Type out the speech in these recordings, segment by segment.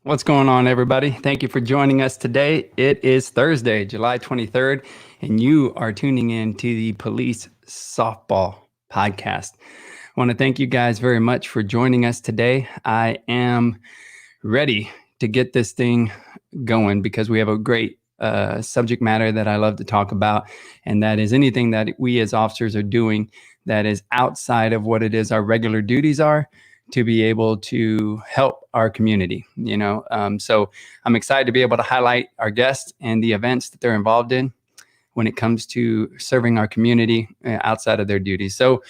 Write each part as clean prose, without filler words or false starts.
What's going on, everybody? Thank you for joining us today. It is Thursday, July 23rd, and you are tuning in to the Police Softball Podcast. I want to thank you guys very much for joining us today. I am ready to get this thing going because we have a great subject matter that I love to talk about, and that is anything that we as officers are doing that is outside of what it is our regular duties are, to be able to help our community, So I'm excited to be able to highlight our guests and the events that they're involved in when it comes to serving our community outside of their duties. So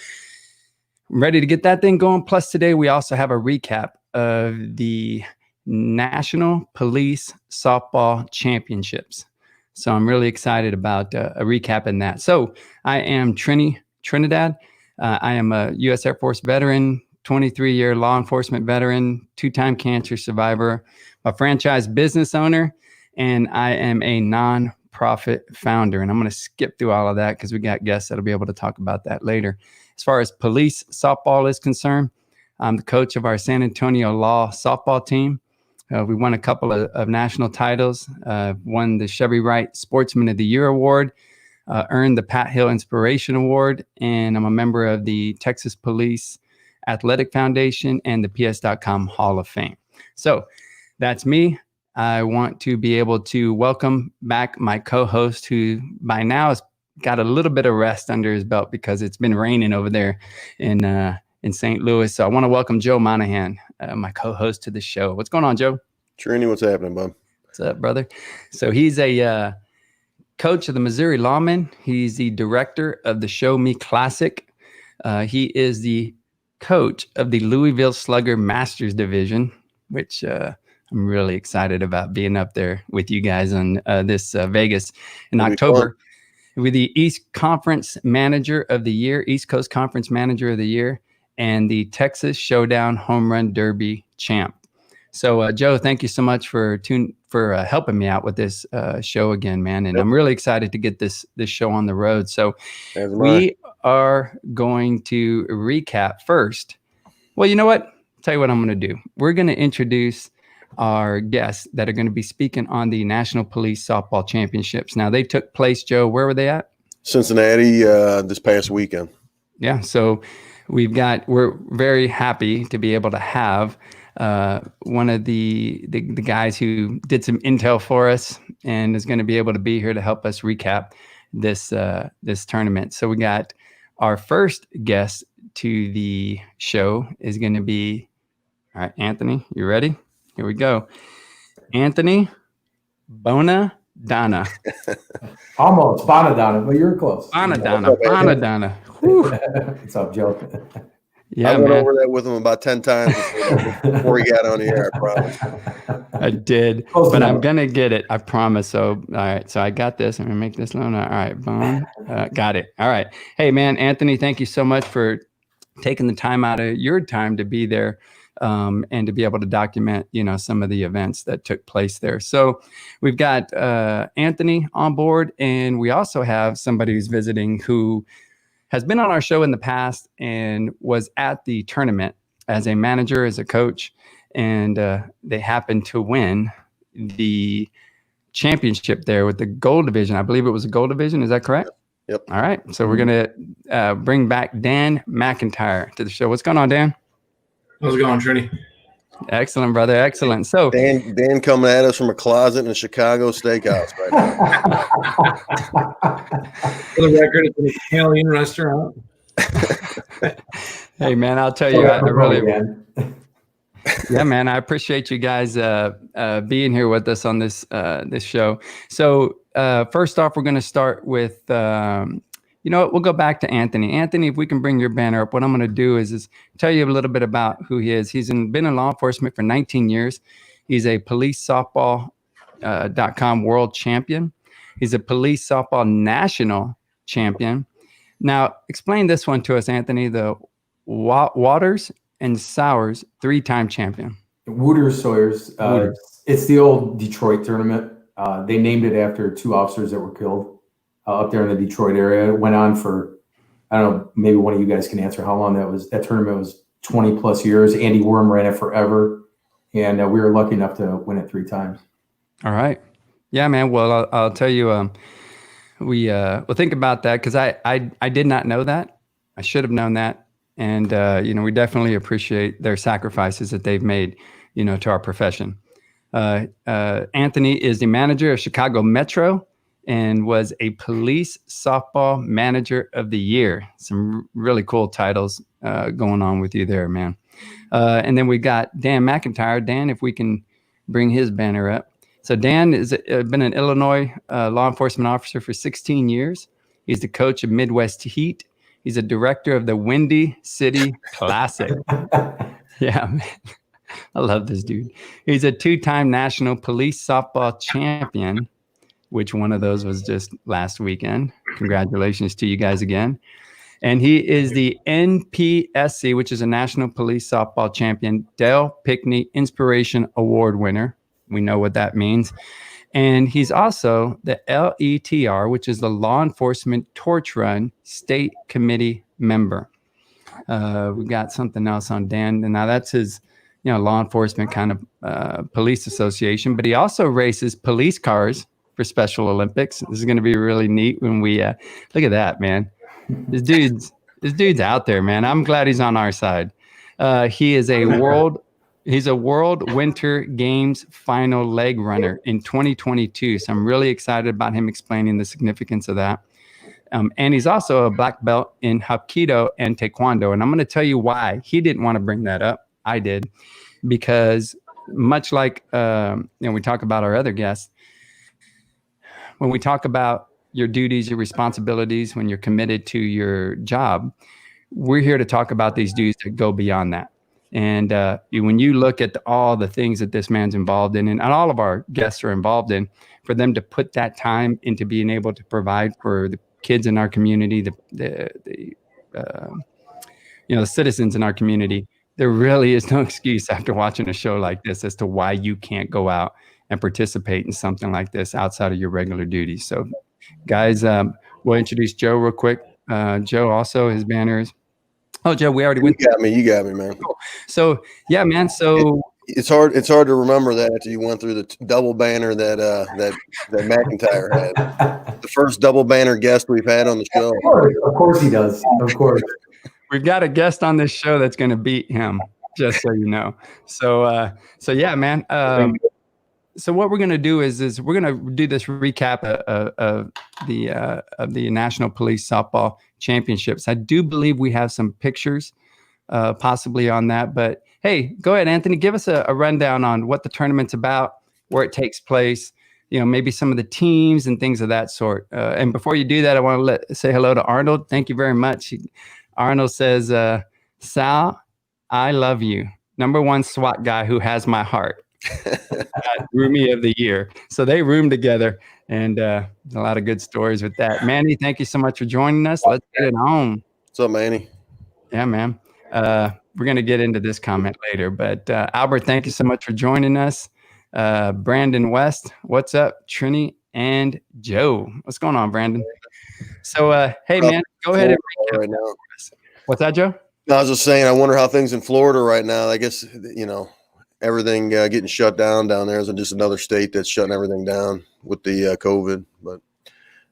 I'm ready to get that thing going. Plus today, we also have a recap of the National Police Softball Championships. So I'm really excited about a recap in that. So I am Trinidad. I am a U.S. Air Force veteran, 23-year law enforcement veteran, 2-time cancer survivor, a franchise business owner, and I am a nonprofit founder. And I'm going to skip through all of that because we got guests that'll be able to talk about that later. As far as police softball is concerned, I'm the coach of our San Antonio Law softball team. We won a couple of national titles, won the Chevy Wright Sportsman of the Year Award, earned the Pat Hill Inspiration Award, and I'm a member of the Texas Police Athletic Foundation and the PS.com Hall of Fame. So that's me. I want to be able to welcome back my co-host, who by now has got a little bit of rest under his belt because it's been raining over there in St. Louis. So I want to welcome Joe Monahan, my co-host to the show. What's going on, Joe? Trini, what's happening, bud? What's up, brother? So he's a coach of the Missouri Lawmen. He's the director of the Show Me Classic. He is the coach of the Louisville Slugger Masters Division, which I'm really excited about being up there with you guys on this Vegas in October. With the East Conference Manager of the Year, East Coast Conference Manager of the Year, and the Texas Showdown Home Run Derby champ. So, Joe, thank you so much for helping me out with this show again, man. And I'm really excited to get this show on the road. So we are going to recap first. Well, you know what? I'll tell you what I'm going to do. We're going to introduce our guests that are going to be speaking on the National Police Softball Championships. Now, they took place, Joe, where were they at? Cincinnati this past weekend. Yeah, so we're very happy to be able to have one of the guys who did some intel for us and is going to be able to be here to help us recap this tournament. So we got our first guest to the show is going to be, all right, Anthony, you ready? Here we go. Anthony Buonadonna. Almost Buonadonna, but you're close. Buonadonna. What's up, Joe? Yeah, I went over that with him about 10 times before he got on the air, I promise. I did, but I'm going to get it. I promise. So, all right. So I got this. I'm going to make this loan. All right. Boom. Got it. All right. Hey, man, Anthony, thank you so much for taking the time out of your time to be there and to be able to document, some of the events that took place there. So we've got Anthony on board, and we also have somebody who's visiting who has been on our show in the past and was at the tournament as a manager, as a coach, and they happened to win the championship there with the gold division. I believe it was a gold division. Is that correct? Yep. All right. So we're going to bring back Dan McIntyre to the show. What's going on, Dan? How's it going, Trini? Excellent, brother. Excellent. So Dan coming at us from a closet in a Chicago steakhouse right now. For the record, it's an Italian restaurant. Hey, man, I'll tell you, yeah, man, I appreciate you guys being here with us on this show. So first off, we're going to start with, we'll go back to Anthony. Anthony, if we can bring your banner up, what I'm going to do is tell you a little bit about who he is. He's been in law enforcement for 19 years. He's a police softball.com world champion. He's a police softball national champion. Now, explain this one to us, Anthony, the Waters and Sowers 3-time champion. Wooters Sawyers. It's the old Detroit tournament. They named it after 2 officers that were killed up there in the Detroit area. It went on for, I don't know, maybe one of you guys can answer how long that was. That tournament was 20 plus years. Andy Worm ran it forever. and we were lucky enough to win it 3 times. All right. Yeah, man. Well, I'll tell you, we'll think about that because I did not know that. I should have known that. And, we definitely appreciate their sacrifices that they've made, to our profession. Anthony is the manager of Chicago Metro and was a police softball manager of the year. Some really cool titles going on with you there, man. And then we got Dan McIntyre. Dan, if we can bring his banner up. So Dan has been an Illinois law enforcement officer for 16 years. He's the coach of Midwest Heat. He's a director of the Windy City Classic. Yeah, man. I love this dude. He's a 2-time national police softball champion, which one of those was just last weekend. Congratulations to you guys again. And he is the NPSC, which is a National Police Softball Champion, Dale Pickney Inspiration Award winner. We know what that means. And he's also the LETR, which is the Law Enforcement Torch Run State Committee member. We got something else on Dan. And now that's his, law enforcement kind of police association. But he also races police cars for Special Olympics. This is going to be really neat when we look at that, man. This dude's out there, man. I'm glad he's on our side. He is he's a World Winter Games final leg runner in 2022. So I'm really excited about him explaining the significance of that. And he's also a black belt in Hapkido and Taekwondo. And I'm going to tell you why he didn't want to bring that up. I did, because much like we talk about our other guests, when we talk about your duties, your responsibilities, when you're committed to your job, we're here to talk about these dudes that go beyond that. And when you look at all the things that this man's involved in, and all of our guests are involved in, for them to put that time into being able to provide for the kids in our community, the citizens in our community, there really is no excuse after watching a show like this as to why you can't go out and participate in something like this outside of your regular duties. So, guys, we'll introduce Joe real quick. Joe also, his banners. Oh, Joe, we already went. You got me, man. Cool. So, yeah, man. So it's hard to remember that after you went through the double banner that McIntyre had. The first double banner guest we've had on the show. Of course he does. Of course. We've got a guest on this show that's going to beat him, just so you know. So yeah, man. So what we're going to do is we're going to do this recap of the National Police Softball Championships. I do believe we have some pictures possibly on that. But hey, go ahead, Anthony. Give us a rundown on what the tournament's about, where it takes place, maybe some of the teams and things of that sort. And before you do that, I want to say hello to Arnold. Thank you very much. Arnold says, Sal, I love you. #1 SWAT guy who has my heart. Roomie of the year. So they room together, and a lot of good stories with that. Manny, thank you so much for joining us. Let's get it on. What's up, Manny? Yeah, man. We're going to get into this comment later, but Albert, thank you so much for joining us. Brandon West, what's up? Trini and Joe. What's going on, Brandon? So, hey, man, go ahead and recap right now. What's that, Joe? No, I was just saying, I wonder how things in Florida right now. I guess, everything getting shut down there is just another state that's shutting everything down with the COVID. But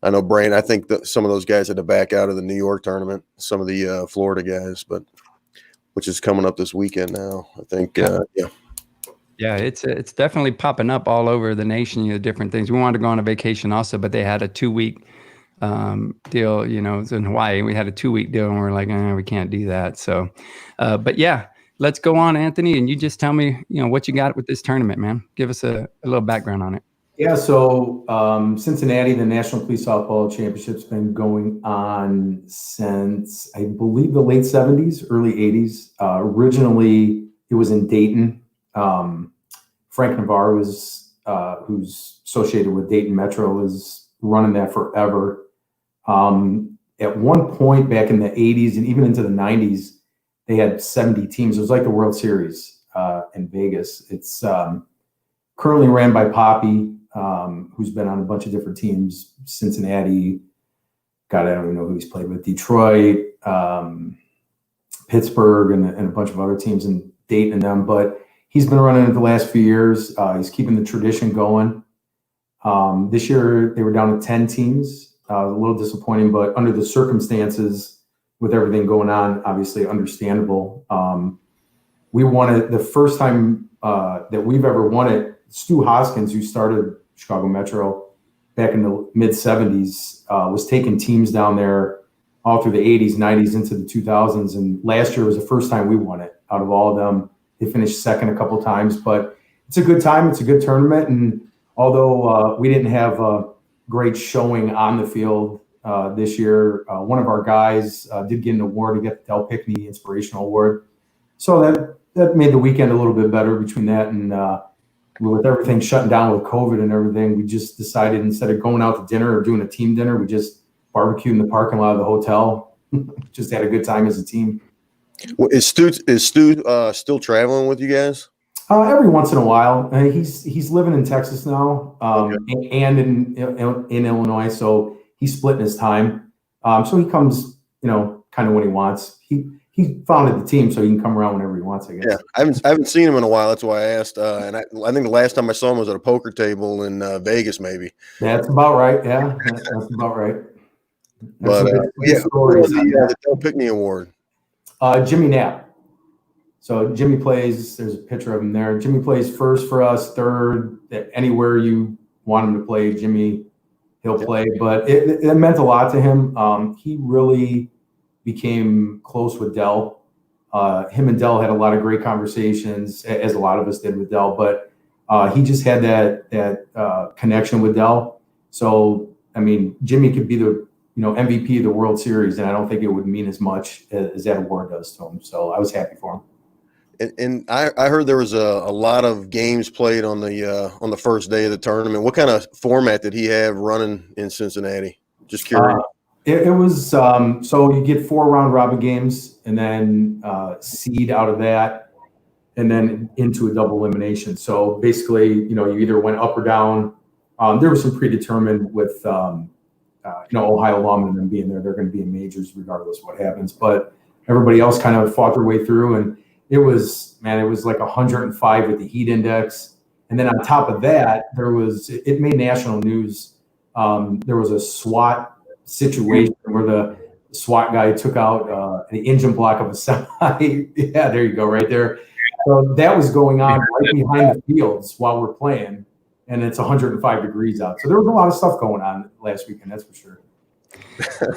I know I think that some of those guys had to back out of the New York tournament, some of the Florida guys, which is coming up this weekend now, I think. Yeah, it's definitely popping up all over the nation, different things. We wanted to go on a vacation also, but they had a 2-week deal, it's in Hawaii. We had a 2-week deal and we're like, we can't do that. So, but yeah, let's go on, Anthony. And you just tell me, what you got with this tournament, man. Give us a little background on it. Yeah. So, Cincinnati, the National Police Softball Championship's been going on since, I believe, the late 70s, early 80s. Originally it was in Dayton. Frank Navarro who's associated with Dayton Metro, was running that forever. At one point back in the 80s and even into the 90s, they had 70 teams. It was like the World Series in Vegas. It's currently ran by Poppy, who's been on a bunch of different teams. Cincinnati, God, I don't even know who he's played with. Detroit, Pittsburgh, and a bunch of other teams in Dayton and them. But he's been running it the last few years. He's keeping the tradition going. This year they were down to 10 teams. A little disappointing, but under the circumstances with everything going on, obviously understandable. We won it the first time that we've ever won it. Stu Hoskins, who started Chicago Metro back in the mid 70s, was taking teams down there all through the 80s, 90s into the 2000s. And last year was the first time we won it out of all of them. They finished second a couple times, but it's a good time. It's a good tournament. And although we didn't have a great showing on the field this year, one of our guys did get an award to get the Del Pickney Inspirational Award. So that made the weekend a little bit better between that and with everything shutting down with COVID and everything, we just decided instead of going out to dinner or doing a team dinner, we just barbecued in the parking lot of the hotel. Just had a good time as a team. Well, is Stu still traveling with you guys? Every once in a while. He's living in Texas now and in Illinois, so he's splitting his time. So he comes, kind of when he wants. He founded the team, so he can come around whenever he wants, I guess. Yeah, I haven't seen him in a while. That's why I asked. And I think the last time I saw him was at a poker table in Vegas, maybe. That's about right. Yeah, that's about right. But the Del Pickney Award. Jimmy Knapp. So Jimmy plays. There's a picture of him there. Jimmy plays first for us, third. Anywhere you want him to play, Jimmy, he'll play. But it meant a lot to him. He really became close with Del. Him and Del had a lot of great conversations, as a lot of us did with Del. But he just had that connection with Del. So I mean, Jimmy could be the MVP of the World Series, and I don't think it would mean as much as that award does to him. So I was happy for him. And I heard there was a lot of games played on the first day of the tournament. What kind of format did he have running in Cincinnati? Just curious. It was so you get 4 round robin games and then seed out of that and then into a double elimination. So basically, you either went up or down. There was some predetermined with Ohio Lawman and them being there. They're going to be in majors regardless of what happens. But everybody else kind of fought their way through, and it was like 105 with the heat index. And then on top of that, it made national news. There was a SWAT situation where the SWAT guy took out the engine block of a semi. Yeah, there you go, right there. So that was going on right behind the fields while we're playing, and it's 105 degrees out. So there was a lot of stuff going on last weekend, that's for sure.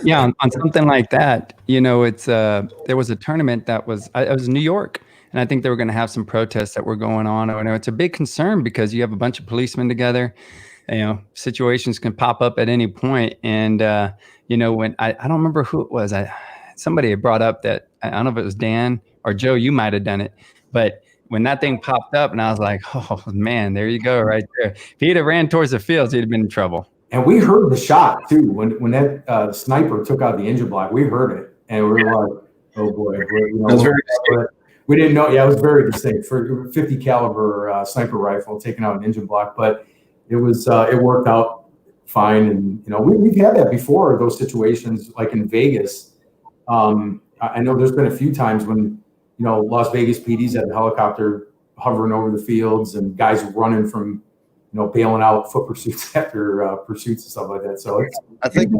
Yeah, on something like that, it's there was a tournament that was in New York, and I think they were going to have some protests that were going on. I know it's a big concern because you have a bunch of policemen together. Situations can pop up at any point. And, when I don't remember who it was, somebody had brought up that, I don't know if it was Dan or Joe, you might've done it, but when that thing popped up and I was like, oh man, there you go. Right there. If he'd have ran towards the fields, he'd have been in trouble. And we heard the shot too. When that sniper took out the engine block, we heard it and we were like, oh boy. That's very distinct. We didn't know. Yeah, it was very distinct for 50 caliber sniper rifle taking out an engine block, but it worked out fine. And, we've had that before, those situations like in Vegas. I know there's been a few times when, Las Vegas PD's had a helicopter hovering over the fields and guys running from, bailing out foot pursuits after pursuits and stuff like that. So I think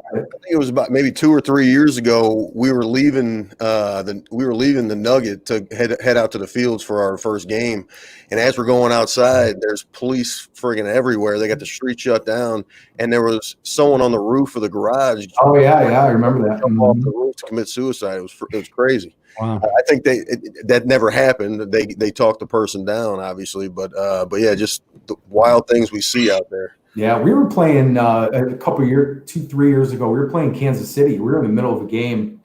it was about maybe 2 or 3 years ago. We were leaving the Nugget to head out to the fields for our first game, and as we're going outside, there's police friggin' everywhere. They got the street shut down, and there was someone on the roof of the garage. Oh yeah, I remember that. Jump off the roof to commit suicide. It was crazy. Wow. I think that never happened. They talked the person down, obviously, but yeah, just the wild things we see out there. Yeah, we were playing a couple years, 2-3 years ago. We were playing Kansas City. We were in the middle of a game.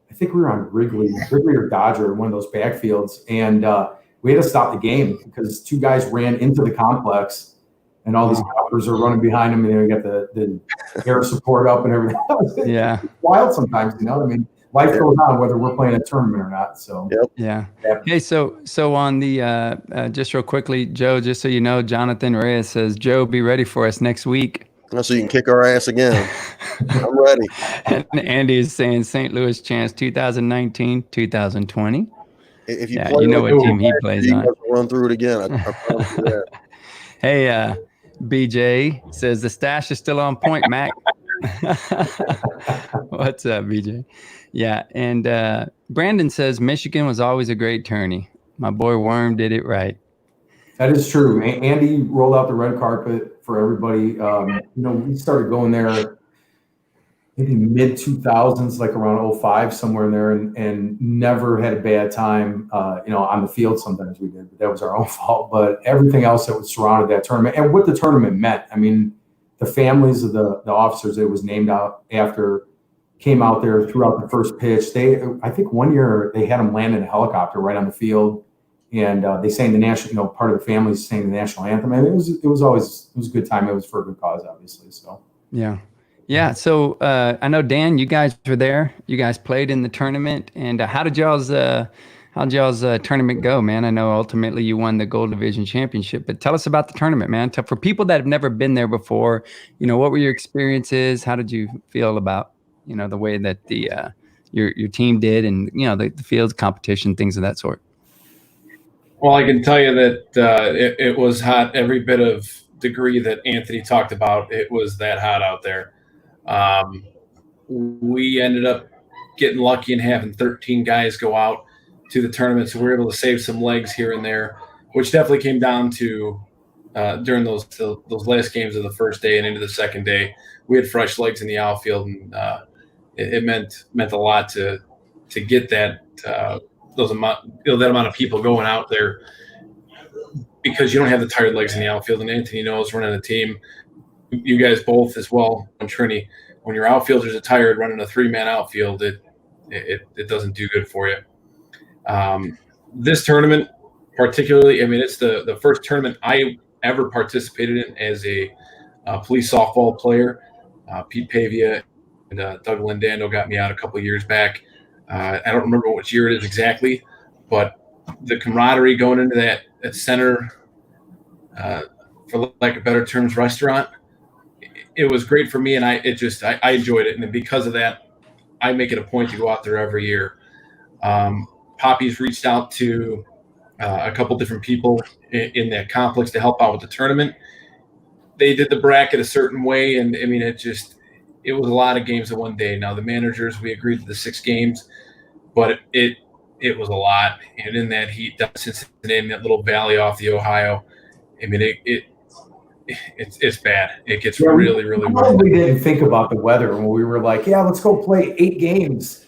I think we were on Wrigley or Dodger, one of those backfields, and we had to stop the game because 2 guys ran into the complex, and all these coppers are running behind them, and we got the air support up and everything. Yeah, it's wild sometimes, I mean. Life goes on whether we're playing a tournament or not. So yeah. Hey, so on the just real quickly, Joe, just so you know, Jonathan Reyes says, Joe, be ready for us next week. So you can kick our ass again. I'm ready. And Andy is saying St. Louis chance 2019, 2020. If you Yeah, play you know with what team he plays he on. doesn't run through it again. I promise you that. Hey, BJ says the stash is still on point, Mac. What's up, BJ? Yeah, and Brandon says Michigan was always a great tourney. My boy Worm did it right. That is true. Andy rolled out the red carpet for everybody. We started going there maybe mid 2000s, like around 05, somewhere in there, and never had a bad time. On the field sometimes we did, but that was our own fault. But everything else that was surrounded that tournament and what the tournament meant. I mean, the families of the officers it was named out after came out there throughout the first pitch. I think one year they had them land in a helicopter right on the field, and they sang the national. Part of the families sang the national anthem. And it was a good time. It was for a good cause, obviously. So yeah. So I know Dan, you guys were there. You guys played in the tournament, and how did y'all's tournament go, man? I know ultimately you won the Gold Division Championship, but tell us about the tournament, man. For people that have never been there before, what were your experiences? How did you feel about the way that your team did, and the field competition, things of that sort? Well, I can tell you that it was hot every bit of degree that Anthony talked about. It was that hot out there. We ended up getting lucky and having 13 guys go out to the tournament, so we were able to save some legs here and there, which definitely came down to during those last games of the first day and into the second day. We had fresh legs in the outfield, and it meant a lot to get that that amount of people going out there, because you don't have the tired legs in the outfield. And Anthony knows, running a team, you guys both as well, and Trini, when your outfielders are tired running a 3-man outfield, it doesn't do good for you. This tournament particularly, I mean, it's the first tournament I ever participated in as a police softball player. Pete Pavia and Doug Lindando got me out a couple of years back. I don't remember which year it is exactly, but the camaraderie going into that center, for lack of better terms, restaurant, it was great for me, and I enjoyed it. And because of that, I make it a point to go out there every year. Poppy's reached out to a couple different people in that complex to help out with the tournament. They did the bracket a certain way, and I mean, it was a lot of games in one day. Now the managers, we agreed to the 6 games, but it was a lot. And in that heat, down Cincinnati, in that little valley off the Ohio, I mean, it's bad. It gets really, really warm. We didn't think about the weather when we were like, yeah, let's go play 8 games.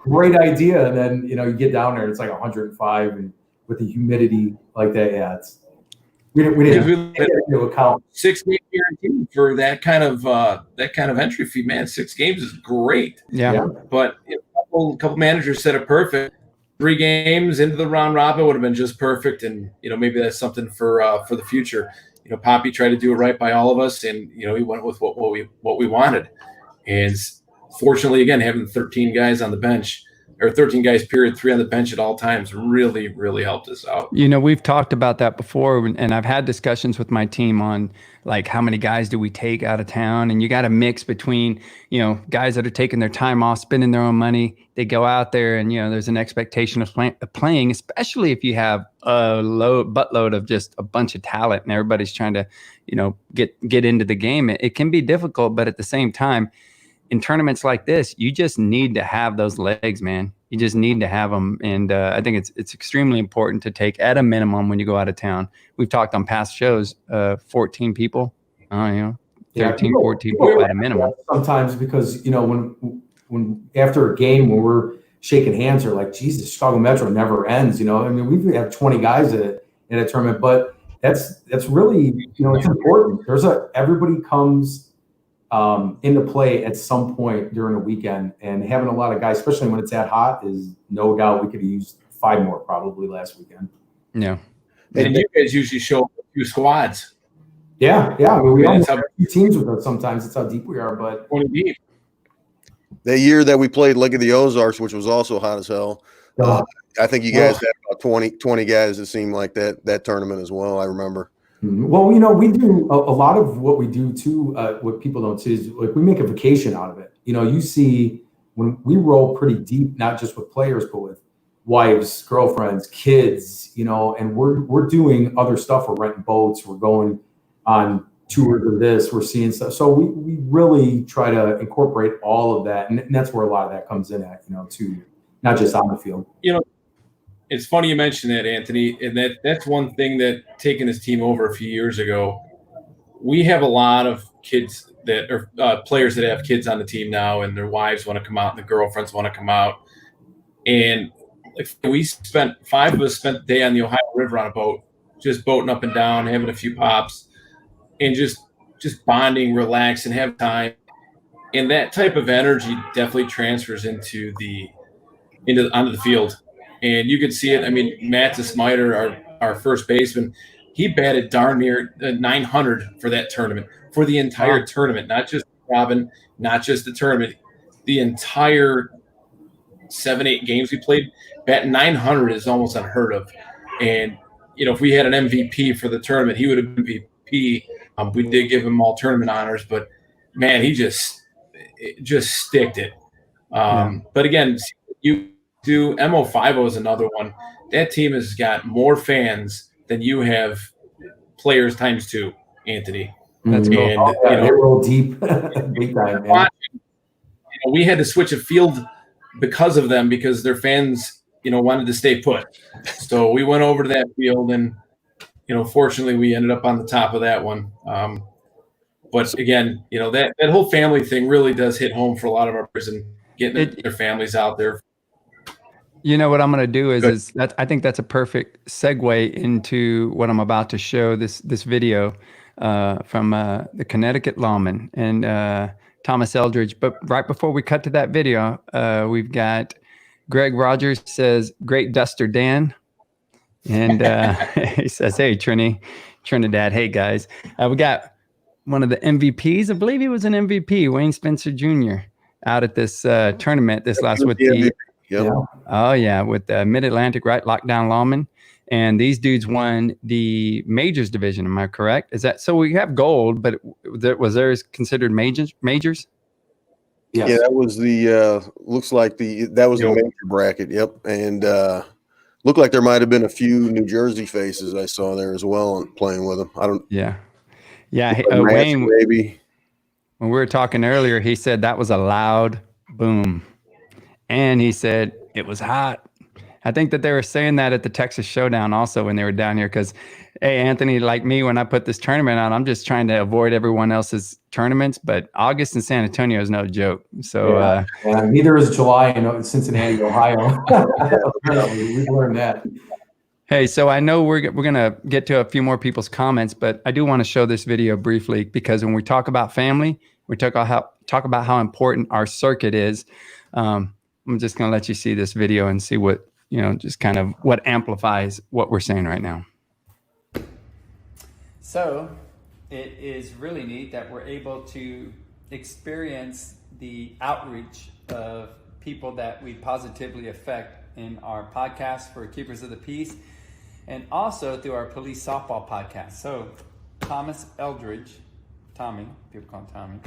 Great idea. And then, you get down there and it's like 105, and with the humidity like that, yeah, we didn't take into account. 6 game guarantee for that kind of entry fee, man. 6 games is great. Yeah. But a couple managers said it perfect. 3 games into the round robin would have been just perfect, and maybe that's something for the future. Poppy tried to do it right by all of us, and he went with what we wanted. And fortunately, again, having 13 guys on the bench, or 13 guys period, 3 on the bench at all times, really, really helped us out. We've talked about that before, and I've had discussions with my team on like how many guys do we take out of town, and you got to mix between guys that are taking their time off, spending their own money. They go out there, and there's an expectation of playing, especially if you have a buttload of just a bunch of talent, and everybody's trying to get into the game. It can be difficult, but at the same time, in tournaments like this, you just need to have those legs, man. You just need to have them. And I think it's extremely important to take, at a minimum, when you go out of town. We've talked on past shows, 14 people, 13, 14 people at a minimum. Sometimes because, when after a game, when we're shaking hands, are like, Jesus, Chicago Metro never ends. I mean, we have 20 guys in a tournament, but that's really, it's important. Everybody comes into play at some point during the weekend, and having a lot of guys, especially when it's that hot, is no doubt. We could have used 5 more probably last weekend. Yeah. And you guys usually show up a few squads. Yeah. I mean, we almost have 2 teams with us sometimes. That's how deep we are, but 20 deep. That year that we played Lake of the Ozarks, which was also hot as hell, I think you guys had about 20 guys that seemed like that tournament as well, I remember. Well, we do a lot of what we do too. What people don't see is like we make a vacation out of it. You see when we roll pretty deep, not just with players, but with wives, girlfriends, kids, you know, and we're doing other stuff. We're renting boats. We're going on tours of this. We're seeing stuff. So we really try to incorporate all of that. And that's where a lot of that comes in at, you know, too, not just on the field. You know, it's funny you mentioned that, Anthony, and that's one thing that taking this team over a few years ago, we have a lot of kids that are players that have kids on the team now, and their wives want to come out and the girlfriends want to come out. And five of us spent the day on the Ohio River on a boat, just boating up and down, having a few pops, and just bonding, relax, and have time. And that type of energy definitely transfers onto the field. And you could see it. I mean, Matt Smiter, our first baseman, he batted darn near 900 for that tournament, for the entire tournament, not just Robin, not just the tournament, the entire 7-8 games we played. Batting 900 is almost unheard of. And, you know, if we had an MVP for the tournament, he would have been MVP. We did give him all tournament honors, but man, he just sticked it. But again, you do MO50 is another one. That team has got more fans than you have players times 2, Anthony. That's cool. And, you know, they roll deep, big time, man. You know, we had to switch a field because of them, because their fans, you know, wanted to stay put. So we went over to that field, and, you know, fortunately we ended up on the top of that one. But again, you know, that whole family thing really does hit home for a lot of our players, and getting their families out there. You know what I'm going to do is I think that's a perfect segue into what I'm about to show, this video from the Connecticut lawman and Thomas Eldridge. But right before we cut to that video, we've got Greg Rogers says, "Great duster, Dan." And he says, "Hey, Trinidad. Hey, guys. We got one of the MVPs. I believe he was an MVP, Wayne Spencer Jr., out at this tournament this last with the with the Mid-Atlantic Lockdown Lawman. And these dudes won the majors division. Am I correct? Is that so? We have gold, but was theirs considered majors? Yes. Yeah, that was the looks like that was the major bracket. Yep, and looked like there might have been a few New Jersey faces I saw there as well and playing with them. I don't. Yeah. Wayne, maybe. When we were talking earlier, he said that was a loud boom, and he said it was hot. I think that they were saying that at the Texas Showdown also when they were down here, because, hey, Anthony, like me, when I put this tournament on, I'm just trying to avoid everyone else's tournaments, but August in San Antonio is no joke. So neither is July in Cincinnati, Ohio. We've learned that. Hey, so I know we're going to get to a few more people's comments, but I do want to show this video briefly, because when we talk about family, we talk about how important our circuit is. I'm just going to let you see this video and see what, you know, just kind of what amplifies what we're saying right now. So it is really neat that we're able to experience the outreach of people that we positively affect in our podcast for Keepers of the Peace, and also through our police softball podcast. So Thomas Eldridge, Tommy, people call him Tommy,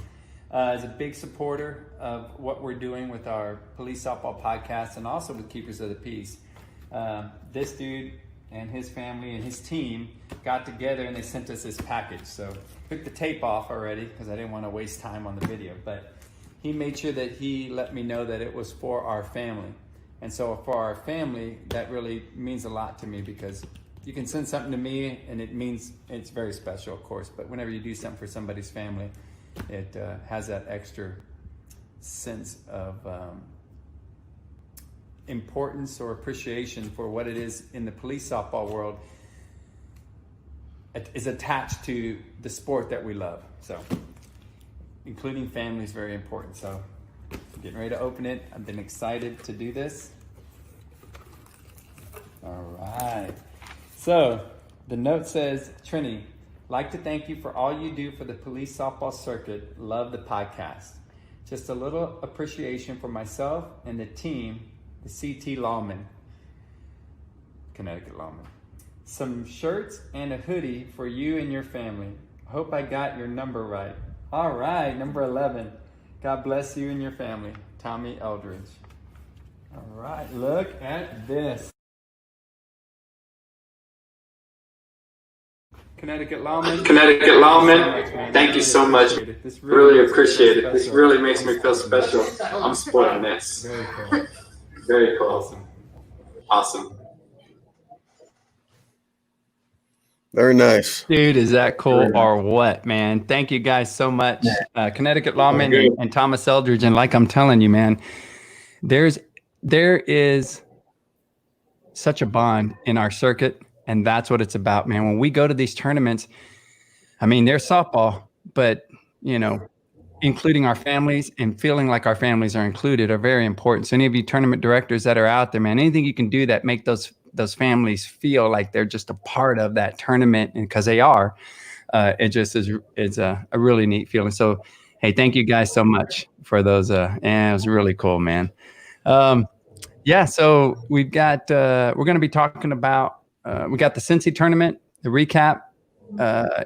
is a big supporter of what we're doing with our police softball podcast and also with Keepers of the Peace. This dude and his family and his team got together and they sent us this package. So I took the tape off already because I didn't want to waste time on the video, but he made sure that he let me know that it was for our family. And so for our family, that really means a lot to me, because you can send something to me and it means it's very special, of course, but whenever you do something for somebody's family, it has that extra sense of importance or appreciation for what it is in the police softball world. It is attached to the sport that we love. So including family is very important. So I'm getting ready to open it. I've been excited to do this. All right. So the note says, Trini, like to thank you for all you do for the police softball circuit. Love the podcast. Just a little appreciation for myself and the team, the CT Lawman, Connecticut Lawman. Some shirts and a hoodie for you and your family. Hope I got your number right. All right, number 11. God bless you and your family. Tommy Eldridge. All right, look at this. Connecticut Lawman, thank you so much. Really appreciate it. This really makes me feel special. I'm supporting this. Very cool. Very cool. Awesome. Very nice. Dude, is that cool or what, man? Thank you guys so much. Connecticut Lawman and Thomas Eldridge. And like I'm telling you, man, there is such a bond in our circuit. And that's what it's about, man. When we go to these tournaments, I mean, there's softball, but, you know, including our families and feeling like our families are included are very important. So any of you tournament directors that are out there, man, anything you can do that make those families feel like they're just a part of that tournament, and because they are, it just is a really neat feeling. So, hey, thank you guys so much for those. And it was really cool, man. Yeah, so we've got, we're going to be talking about, we got the Cincy tournament, the recap,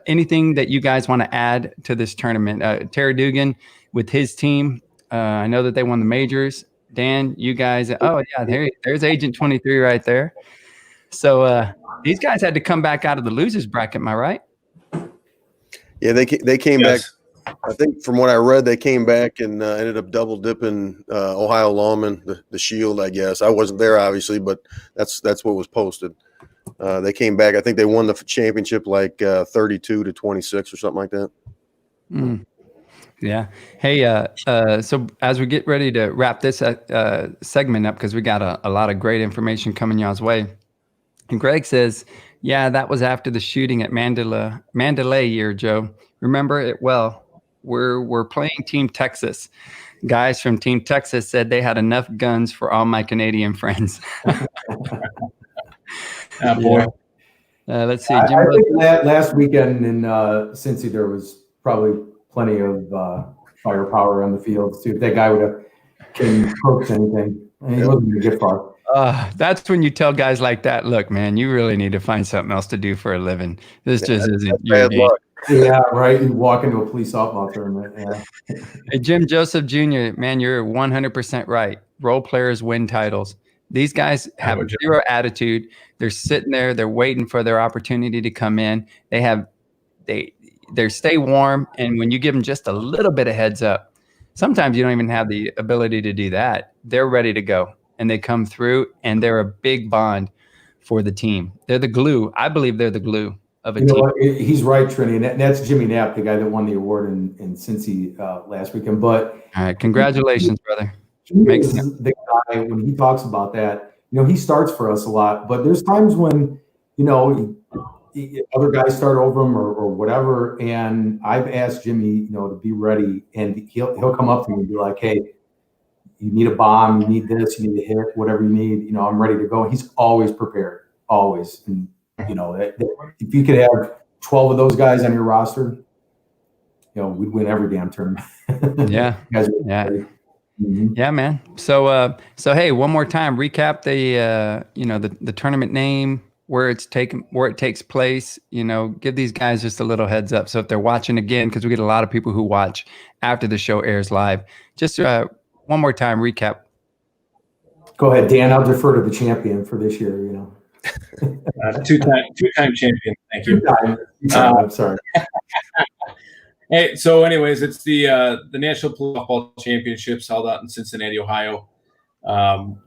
anything that you guys want to add to this tournament. Terry Dugan with his team. I know that they won the majors. Dan, you guys, oh yeah, there's Agent 23 right there. So these guys had to come back out of the losers bracket, am I right? Yeah, they came back. I think from what I read, they came back and ended up double dipping Ohio Lawman, the Shield, I guess. I wasn't there, obviously, but that's what was posted. They came back. I think they won the championship like 32-26 or something like that. Mm. Yeah. Hey, so as we get ready to wrap this segment up, because we got a lot of great information coming y'all's way. And Greg says, yeah, that was after the shooting at Mandalay year, Joe. Remember it well. We're playing Team Texas. Guys from Team Texas said they had enough guns for all my Canadian friends. Boy. Let's see. I think last weekend in Cincy, there was probably plenty of firepower on the field too. If that guy would have can coach anything, and he wasn't going to get far. That's when you tell guys like that, look, man, you really need to find something else to do for a living. This just isn't your bad luck. Yeah, right. You walk into a police softball tournament. Yeah. Hey, Jim Joseph Jr., man, you're 100% right. Role players win titles. These guys have zero attitude. They're sitting there. They're waiting for their opportunity to come in. They stay warm. And when you give them just a little bit of heads up, sometimes you don't even have the ability to do that. They're ready to go. And they come through, and they're a big bond for the team. They're the glue. I believe they're the glue of a team. He's right, Trini. And that's Jimmy Knapp, the guy that won the award in Cincy last weekend. But all right, congratulations, brother. Makes sense. The guy, when he talks about that, he starts for us a lot. But there's times when, other guys start over him or whatever. And I've asked Jimmy, to be ready, and he'll come up to me and be like, "Hey, you need a bomb, you need this, you need a hit, whatever you need, I'm ready to go." He's always prepared, always. And, if you could have 12 of those guys on your roster, we'd win every damn tournament. Yeah. Yeah. Mm-hmm. Yeah, man. So hey, one more time, recap the tournament name, where it takes place, give these guys just a little heads up. So if they're watching again, because we get a lot of people who watch after the show airs live, just one more time, recap. Go ahead, Dan. I'll defer to the champion for this year. Two-time champion. Thank you. I'm sorry. Hey, so anyways, it's the National Police Softball Championships held out in Cincinnati, Ohio.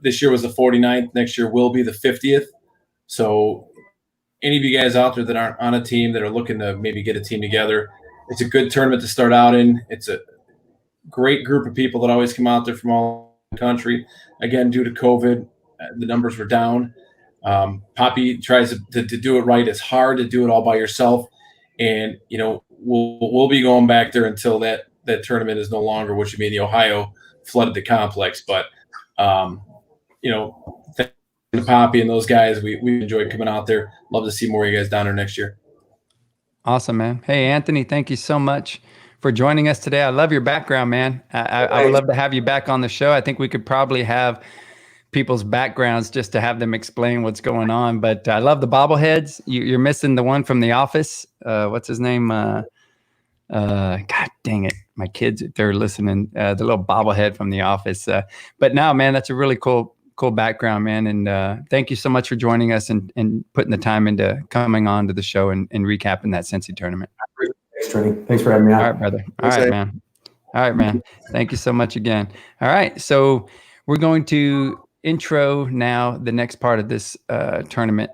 This year was the 49th. Next year will be the 50th. So any of you guys out there that aren't on a team, that are looking to maybe get a team together, it's a good tournament to start out in. It's a great group of people that always come out there from all the country. Again, due to COVID, the numbers were down. Poppy tries to do it right. It's hard to do it all by yourself. And, we'll be going back there until that tournament is no longer, which would mean the Ohio flooded the complex. But, thank you to Poppy and those guys. We enjoyed coming out there. Love to see more of you guys down there next year. Awesome, man. Hey, Anthony, thank you so much for joining us today. I love your background, man. I would love to have you back on the show. I think we could probably have people's backgrounds just to have them explain what's going on. But I love the bobbleheads. You're missing the one from The Office. What's his name? God dang it. My kids, they're listening. The little bobblehead from The Office. But no, man, that's a really cool cool background, man. And thank you so much for joining us and putting the time into coming on to the show and recapping that Cincy tournament. Thanks, Trini. Thanks for having me on. All right, brother. All right, man. All right, man. Thank you so much again. All right. So we're going to intro now the next part of this tournament.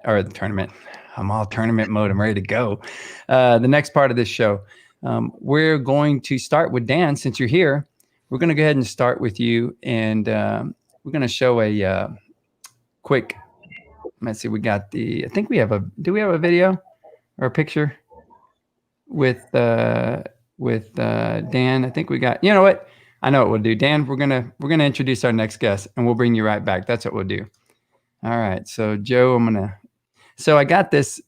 I'm all tournament mode. I'm ready to go. The next part of this show. We're going to start with Dan. Since you're here, we're going to go ahead and start with you. And we're going to show a quick, let's see, I think we have do we have a video or a picture with Dan? I think we got, you know what? I know what we'll do. Dan, we're gonna introduce our next guest and we'll bring you right back. That's what we'll do. All right. So Joe, so I got this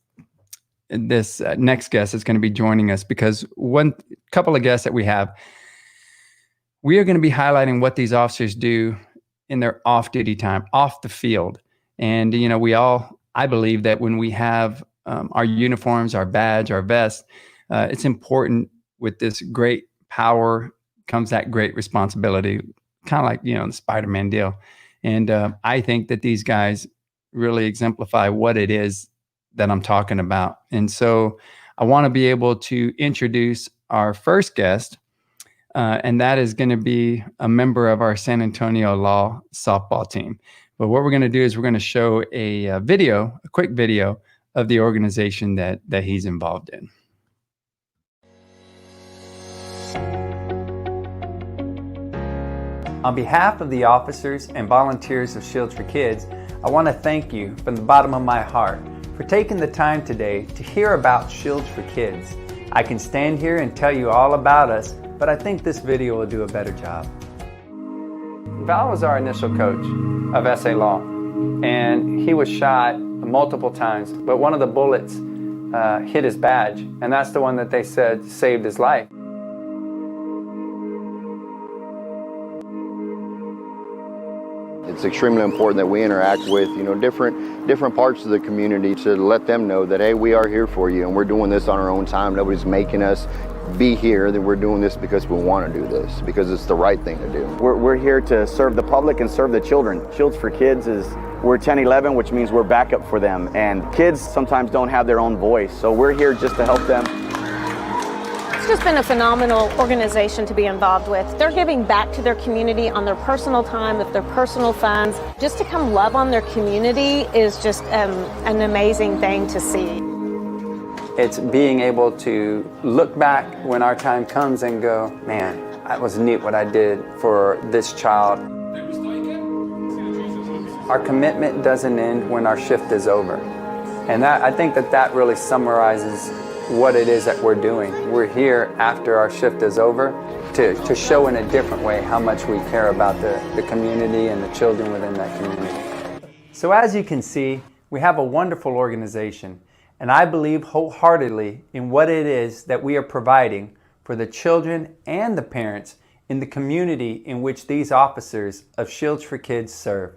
next guest is going to be joining us because one couple of guests that we have, we are going to be highlighting what these officers do in their off-duty time, off the field. And, you know, I believe that when we have our uniforms, our badge, our vest, it's important. With this great power comes that great responsibility, kind of like, you know, the Spider-Man deal. And I think that these guys really exemplify what it is that I'm talking about. And so I want to be able to introduce our first guest, and that is going to be a member of our San Antonio Law softball team. But what we're going to do is we're going to show a quick video of the organization that he's involved in. On behalf of the officers and volunteers of Shields for Kids, I want to thank you from the bottom of my heart for taking the time today to hear about Shields for Kids. I can stand here and tell you all about us, but I think this video will do a better job. Val was our initial coach of SA Law, and he was shot multiple times, but one of the bullets hit his badge, and that's the one that they said saved his life. It's extremely important that we interact with, you know, different parts of the community to let them know that, hey, we are here for you and we're doing this on our own time. Nobody's making us be here. That we're doing this because we want to do this, because it's the right thing to do. We're here to serve the public and serve the children. Shields for Kids we're 10-11, which means we're backup for them. And kids sometimes don't have their own voice, so we're here just to help them. It's just been a phenomenal organization to be involved with. They're giving back to their community on their personal time, with their personal funds. Just to come love on their community is just an amazing thing to see. It's being able to look back when our time comes and go, man, that was neat what I did for this child. Our commitment doesn't end when our shift is over. And I think that really summarizes what it is that we're doing. We're here after our shift is over to show in a different way how much we care about the community and the children within that community. So as you can see, we have a wonderful organization, and I believe wholeheartedly in what it is that we are providing for the children and the parents in the community in which these officers of Shields for Kids serve.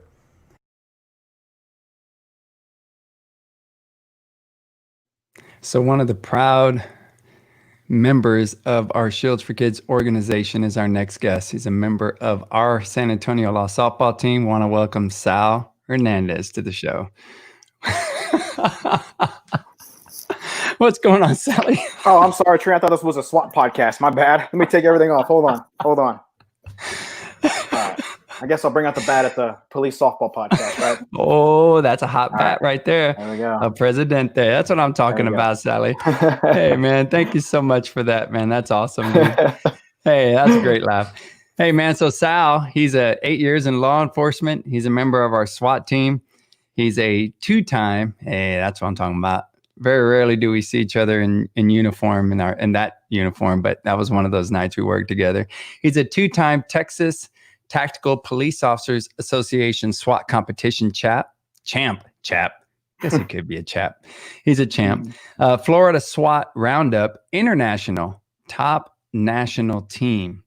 So one of the proud members of our Shields for Kids organization is our next guest. He's a member of our San Antonio Law softball team. Want to welcome Sal Hernandez to the show. What's going on, Sally? Oh, I'm sorry, Trey. I thought this was a SWAT podcast. My bad. Let me take everything off. Hold on. All right. I guess I'll bring out the bat at the police softball podcast, right? Oh, that's a hot bat right there. There we go. A Presidente. That's what I'm talking about, Sally. Hey, man, thank you so much for that, man. That's awesome, dude. Hey, that's a great laugh. Hey, man, so Sal, he's 8 years in law enforcement. He's a member of our SWAT team. He's a two-time, hey, that's what I'm talking about. Very rarely do we see each other in uniform, in that uniform, but that was one of those nights we worked together. He's a two-time Texas Tactical Police Officers Association SWAT competition champ. Guess he could be a chap. He's a champ. Florida SWAT Roundup International top national team,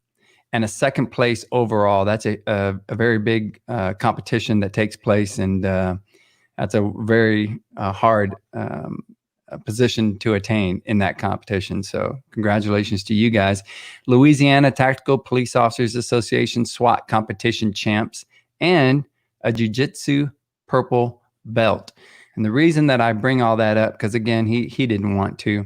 and a second place overall. That's a very big competition that takes place, and that's a very hard position to attain in that competition. So congratulations to you guys. Louisiana Tactical Police Officers Association SWAT competition champs and a jiu-jitsu purple belt. And the reason that I bring all that up, because again, he didn't want to,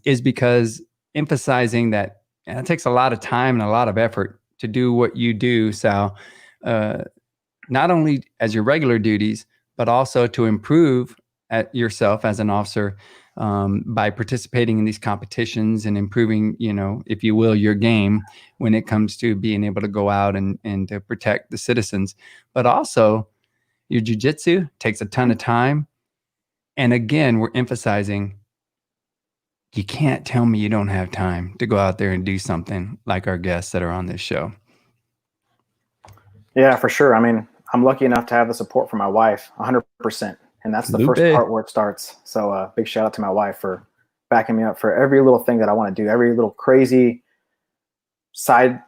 is because emphasizing that it takes a lot of time and a lot of effort to do what you do, Sal, not only as your regular duties, but also to improve at yourself as an officer by participating in these competitions and improving, if you will, your game when it comes to being able to go out and to protect the citizens. But also your jiu-jitsu takes a ton of time. And again, we're emphasizing you can't tell me you don't have time to go out there and do something like our guests that are on this show. Yeah, for sure. I mean, I'm lucky enough to have the support from my wife 100%. And that's the first part where it starts. So big shout out to my wife for backing me up for every little thing that I want to do, every little crazy side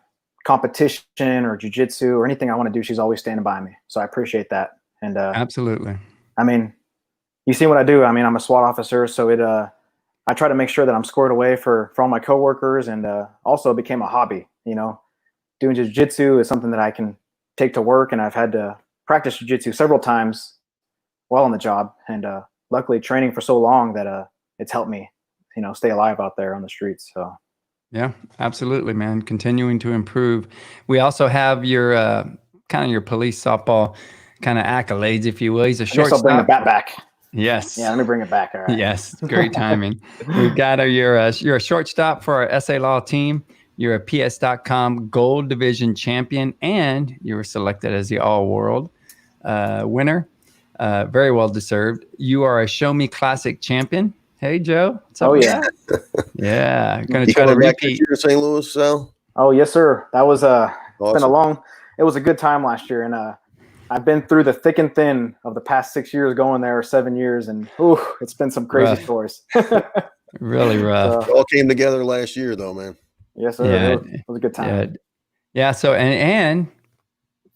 competition or jiu-jitsu or anything I want to do. She's always standing by me. So I appreciate that. And absolutely. I mean, you see what I do. I mean, I'm a SWAT officer, so I try to make sure that I'm squared away for all my coworkers, and also it became a hobby. Doing jiu-jitsu is something that I can take to work, and I've had to practice jiu-jitsu several times while on the job, and luckily training for so long that it's helped me, stay alive out there on the streets. So yeah, absolutely, man. Continuing to improve. We also have your kind of your police softball kind of accolades, if you will. He's a shortstop. I'll bring the bat back. Yes. Yeah, let me bring it back. All right. Yes, great timing. We've got you're a shortstop for our SA Law team. You're a PS.com Gold Division champion, and you were selected as the All-World winner. Very well deserved. You are a Show Me Classic champion. Hey, Joe. What's up? Oh, yeah. Yeah. Going to try to repeat. Here in St. Louis, Sal? Oh, yes, sir. That was awesome. It was a good time last year. And I've been through the thick and thin of the past 6 years going there, 7 years. And it's been some crazy stories. Really rough. It all came together last year, though, man. Yes, sir. Yeah. It was a good time. Yeah. So, and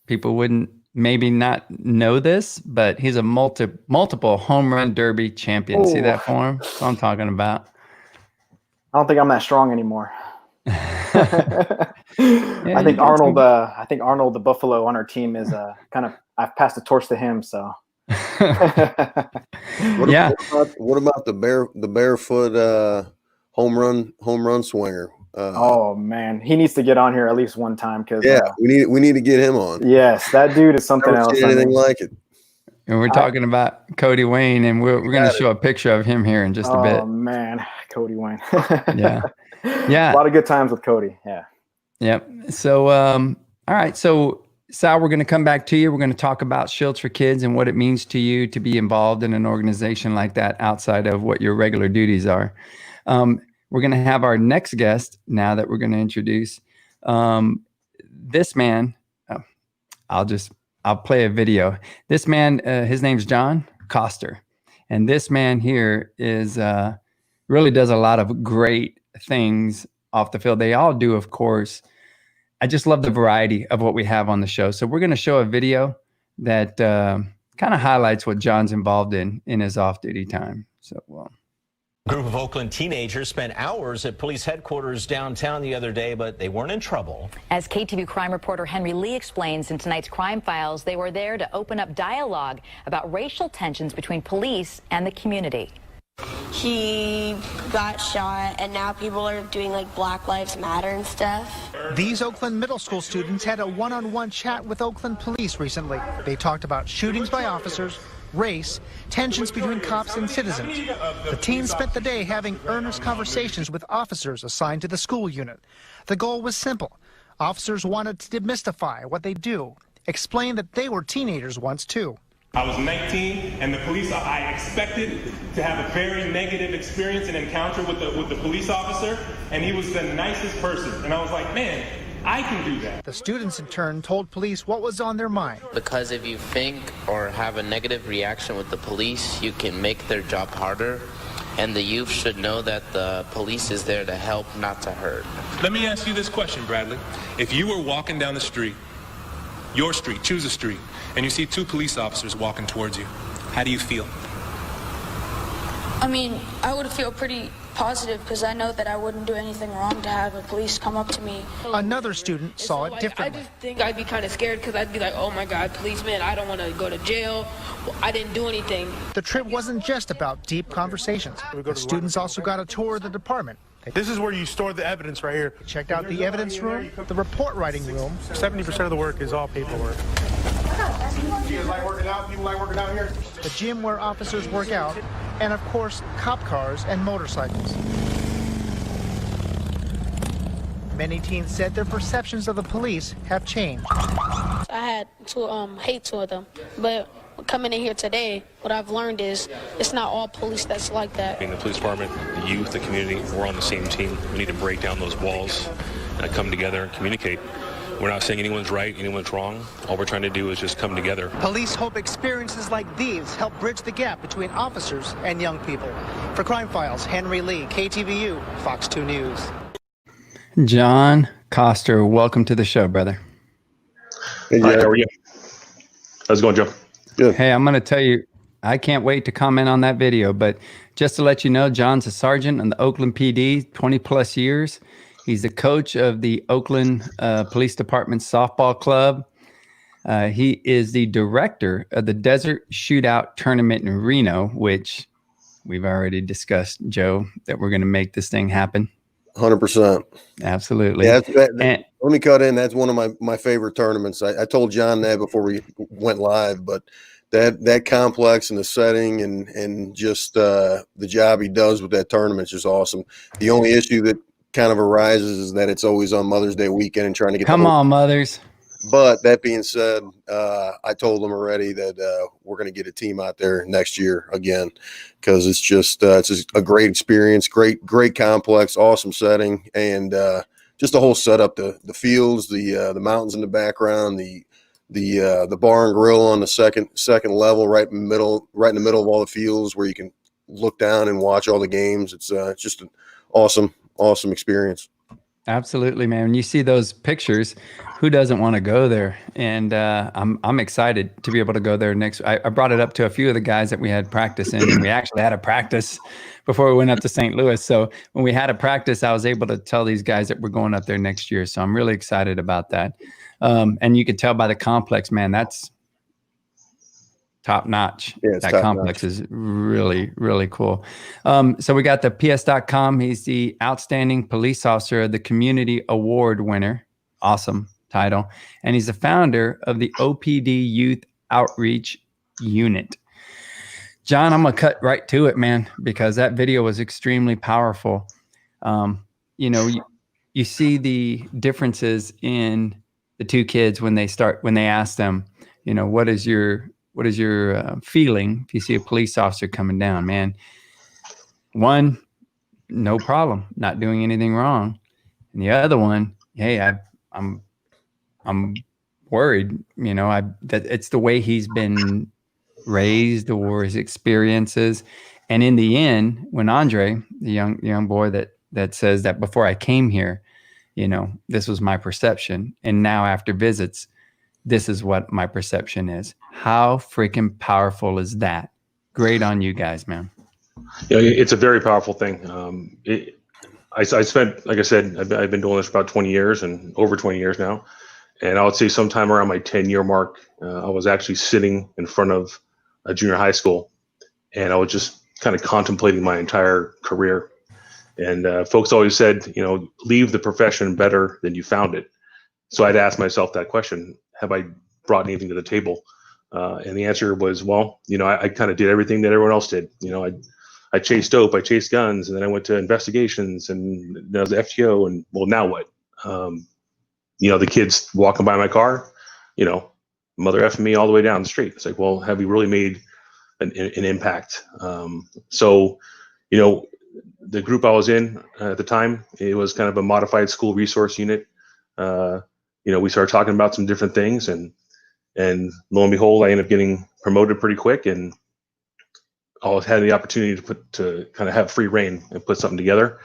people wouldn't maybe not know this, but he's a multiple home run derby champion. Ooh. See that for him? That's what I'm talking about. I don't think I'm that strong anymore. Yeah, I think Arnold the Buffalo on our team is I've passed the torch to him. So what about the barefoot home run swinger? Oh man, he needs to get on here at least one time because we need to get him on. Yes, that dude is something else. Anything like it? And we're talking about Cody Wayne, and we're going to show a picture of him here in just a bit. Oh man, Cody Wayne. Yeah. A lot of good times with Cody. Yeah. Yep. So, all right. So, Sal, we're going to come back to you. We're going to talk about Shields for Kids and what it means to you to be involved in an organization like that outside of what your regular duties are. We're going to have our next guest now that we're going to introduce. This man, I'll play a video. This man, his name's John Koster. And this man here is really does a lot of great things off the field. They all do, of course. I just love the variety of what we have on the show. So we're going to show a video that kind of highlights what John's involved in his off-duty time. So, A group of Oakland teenagers spent hours at police headquarters downtown the other day, but they weren't in trouble. As KTVU crime reporter Henry Lee explains in tonight's Crime Files, they were there to open up dialogue about racial tensions between police and the community. He got shot, and now people are doing like Black Lives Matter and stuff. These Oakland middle school students had a one-on-one chat with Oakland police recently. They talked about shootings by officers, race, tensions between cops and citizens. The teens spent the day having earnest conversations with officers assigned to the school unit. The goal was simple. Officers wanted to demystify what they do, explain that they were teenagers once too. I was 19, and the police, I expected to have a very negative experience and encounter with the police officer, and he was the nicest person. And I was like, man, I can do that. The students in turn told police what was on their mind. Because if you think or have a negative reaction with the police, you can make their job harder. And the youth should know that the police is there to help, not to hurt. Let me ask you this question, Bradley. If you were walking down the street, your street, choose a street, and you see two police officers walking towards you, how do you feel? I mean, I would feel pretty positive because I know that I wouldn't do anything wrong to have a police come up to me. Another student saw it differently. I just think I'd be kind of scared because I'd be like, oh my God, policeman, I don't want to go to jail. I didn't do anything. The trip wasn't just about deep conversations. The students also got a tour of the department. This is where you store the evidence right here. Checked out the evidence room, the report writing room. 70% of the work is all paperwork. You guys like working out? People like working out here? The gym where officers work out, and of course, cop cars and motorcycles. Many teens said their perceptions of the police have changed. I had to hate two of them, but coming in here today, what I've learned is it's not all police that's like that. In the police department, the youth, the community, we're on the same team. We need to break down those walls and come together and communicate. We're not saying anyone's right, anyone's wrong. All we're trying to do is just come together. Police hope experiences like these help bridge the gap between officers and young people. For Crime Files, Henry Lee, KTVU, Fox 2 News. John Koster, welcome to the show, brother. Hey, Hi, how are you? How's it going, Joe? Good. Hey, I'm going to tell you, I can't wait to comment on that video, but just to let you know, John's a sergeant in the Oakland PD, 20 plus years. He's the coach of the Oakland Police Department softball club. He is the director of the Desert Shootout Tournament in Reno, which we've already discussed, Joe, that we're going to make this thing happen. 100%. Absolutely. Yeah, let me cut in. That's one of my favorite tournaments. I told John that before we went live, but that complex and the setting and just the job he does with that tournament is just awesome. The only issue that kind of arises is that it's always on Mother's Day weekend and trying to get come on, mothers. But that being said, I told them already that we're going to get a team out there next year again, because it's just a great experience, great complex, awesome setting, and just the whole setup, the fields, the mountains in the background, the bar and grill on the second level, right in the middle of all the fields where you can look down and watch all the games. It's just an awesome experience. Absolutely, man. When you see those pictures, who doesn't want to go there? And I'm excited to be able to go there next. I brought it up to a few of the guys that we had practice in, and we actually had a practice before we went up to St. Louis. So when we had a practice, I was able to tell these guys that we're going up there next year. So I'm really excited about that. And you could tell by the complex, man, that's top notch. Yeah, that complex is really, really cool. So we got the PS.com. He's the Outstanding Police Officer, the Community Award winner. Awesome title. And he's the founder of the OPD Youth Outreach Unit. John, I'm going to cut right to it, man, because that video was extremely powerful. You see the differences in the two kids when they ask them, what is your feeling if you see a police officer coming down, man? One, no problem, not doing anything wrong. And the other one, hey, I'm worried, that it's the way he's been raised or his experiences. And in the end, when Andre, the young boy that says that before I came here, this was my perception. And now after visits, this is what my perception is. How freaking powerful is that? Great on you guys, man. Yeah, it's a very powerful thing. I spent, like I said, I've been doing this for about 20 years and over 20 years now. And I would say sometime around my 10-year mark, I was actually sitting in front of a junior high school, and I was just kind of contemplating my entire career. And folks always said, leave the profession better than you found it. So I'd ask myself that question: have I brought anything to the table? And the answer was, well, I kind of did everything that everyone else did. I chased dope, I chased guns, and then I went to investigations, and then I was the FTO, and well, now what? The kids walking by my car, mother effing me all the way down the street. It's like, well, have we really made an impact? So, the group I was in at the time, it was kind of a modified school resource unit. We started talking about some different things, and lo and behold, I ended up getting promoted pretty quick, and I always had the opportunity to kind of have free reign and put something together.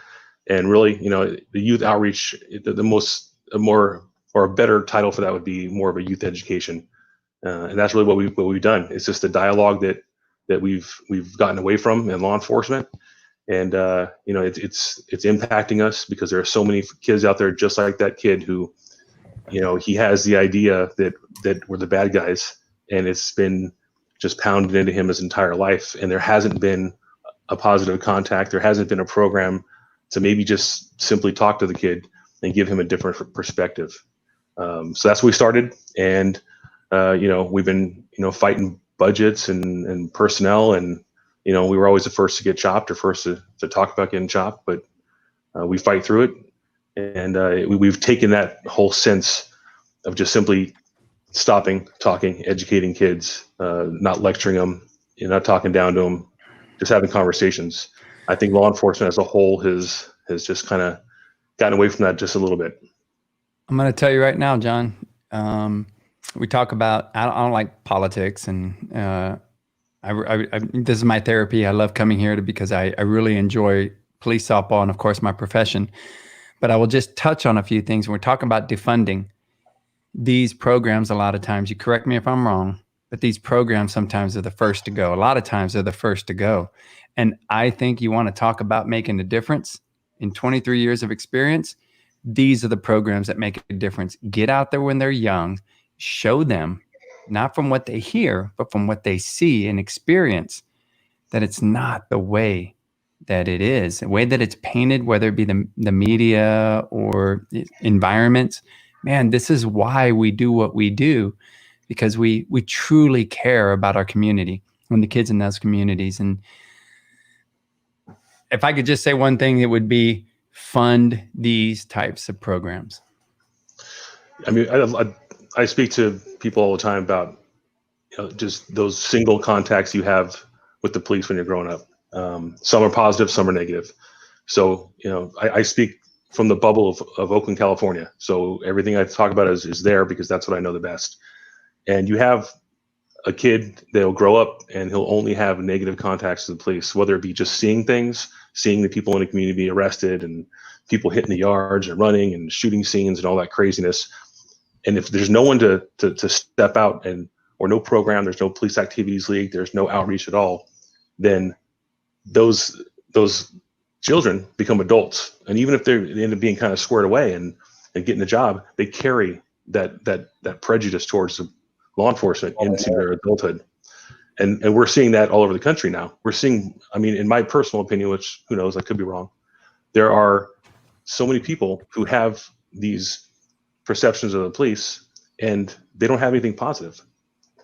And really, the youth outreach, a better title for that would be more of a youth education. And that's really what we've done. It's just a dialogue that we've gotten away from in law enforcement. And it's impacting us because there are so many kids out there just like that kid who, he has the idea that we're the bad guys, and it's been just pounded into him his entire life, and there hasn't been a positive contact. There hasn't been a program to maybe just simply talk to the kid and give him a different perspective. So that's what we started, and we've been fighting budgets and personnel, and we were always the first to get chopped or first to talk about getting chopped, but we fight through it. And we've taken that whole sense of just simply stopping, talking, educating kids, not lecturing them, not talking down to them, just having conversations. I think law enforcement as a whole has just kind of gotten away from that just a little bit. I'm going to tell you right now, John, we talk about, I don't like politics, and this is my therapy. I love coming here because I really enjoy police softball and, of course, my profession. But I will just touch on a few things. When we're talking about defunding these programs, a lot of times, you correct me if I'm wrong, but these programs sometimes are the first to go. A lot of times they're the first to go. And I think you want to talk about making a difference. In 23 years of experience, these are the programs that make a difference. Get out there when they're young, show them, not from what they hear, but from what they see and experience, that it's not the way that it is, the way that it's painted, whether it be the media or environments. Man, this is why we do what we do, because we truly care about our community and the kids in those communities. And if I could just say one thing, it would be fund these types of programs. I mean, I speak to people all the time about just those single contacts you have with the police when you're growing up. Some are positive, some are negative. So, I speak from the bubble of Oakland, California. So everything I talk about is there because that's what I know the best. And you have a kid that'll grow up and he'll only have negative contacts with the police, whether it be just seeing things, seeing the people in the community be arrested and people hitting the yards and running and shooting scenes and all that craziness. And if there's no one to step out or no program, there's no police activities league, there's no outreach at all, then those children become adults. And even if they end up being kind of squared away and getting a job, they carry that prejudice towards law enforcement into their adulthood. And we're seeing that all over the country now. We're seeing, I mean, in my personal opinion, which who knows, I could be wrong, there are so many people who have these perceptions of the police and they don't have anything positive.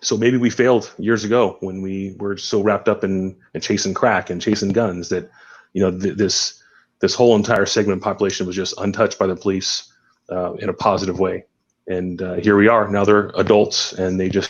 So maybe we failed years ago when we were so wrapped up in chasing crack and chasing guns that, this whole entire segment of population was just untouched by the police in a positive way. And here we are now. They're adults and they're going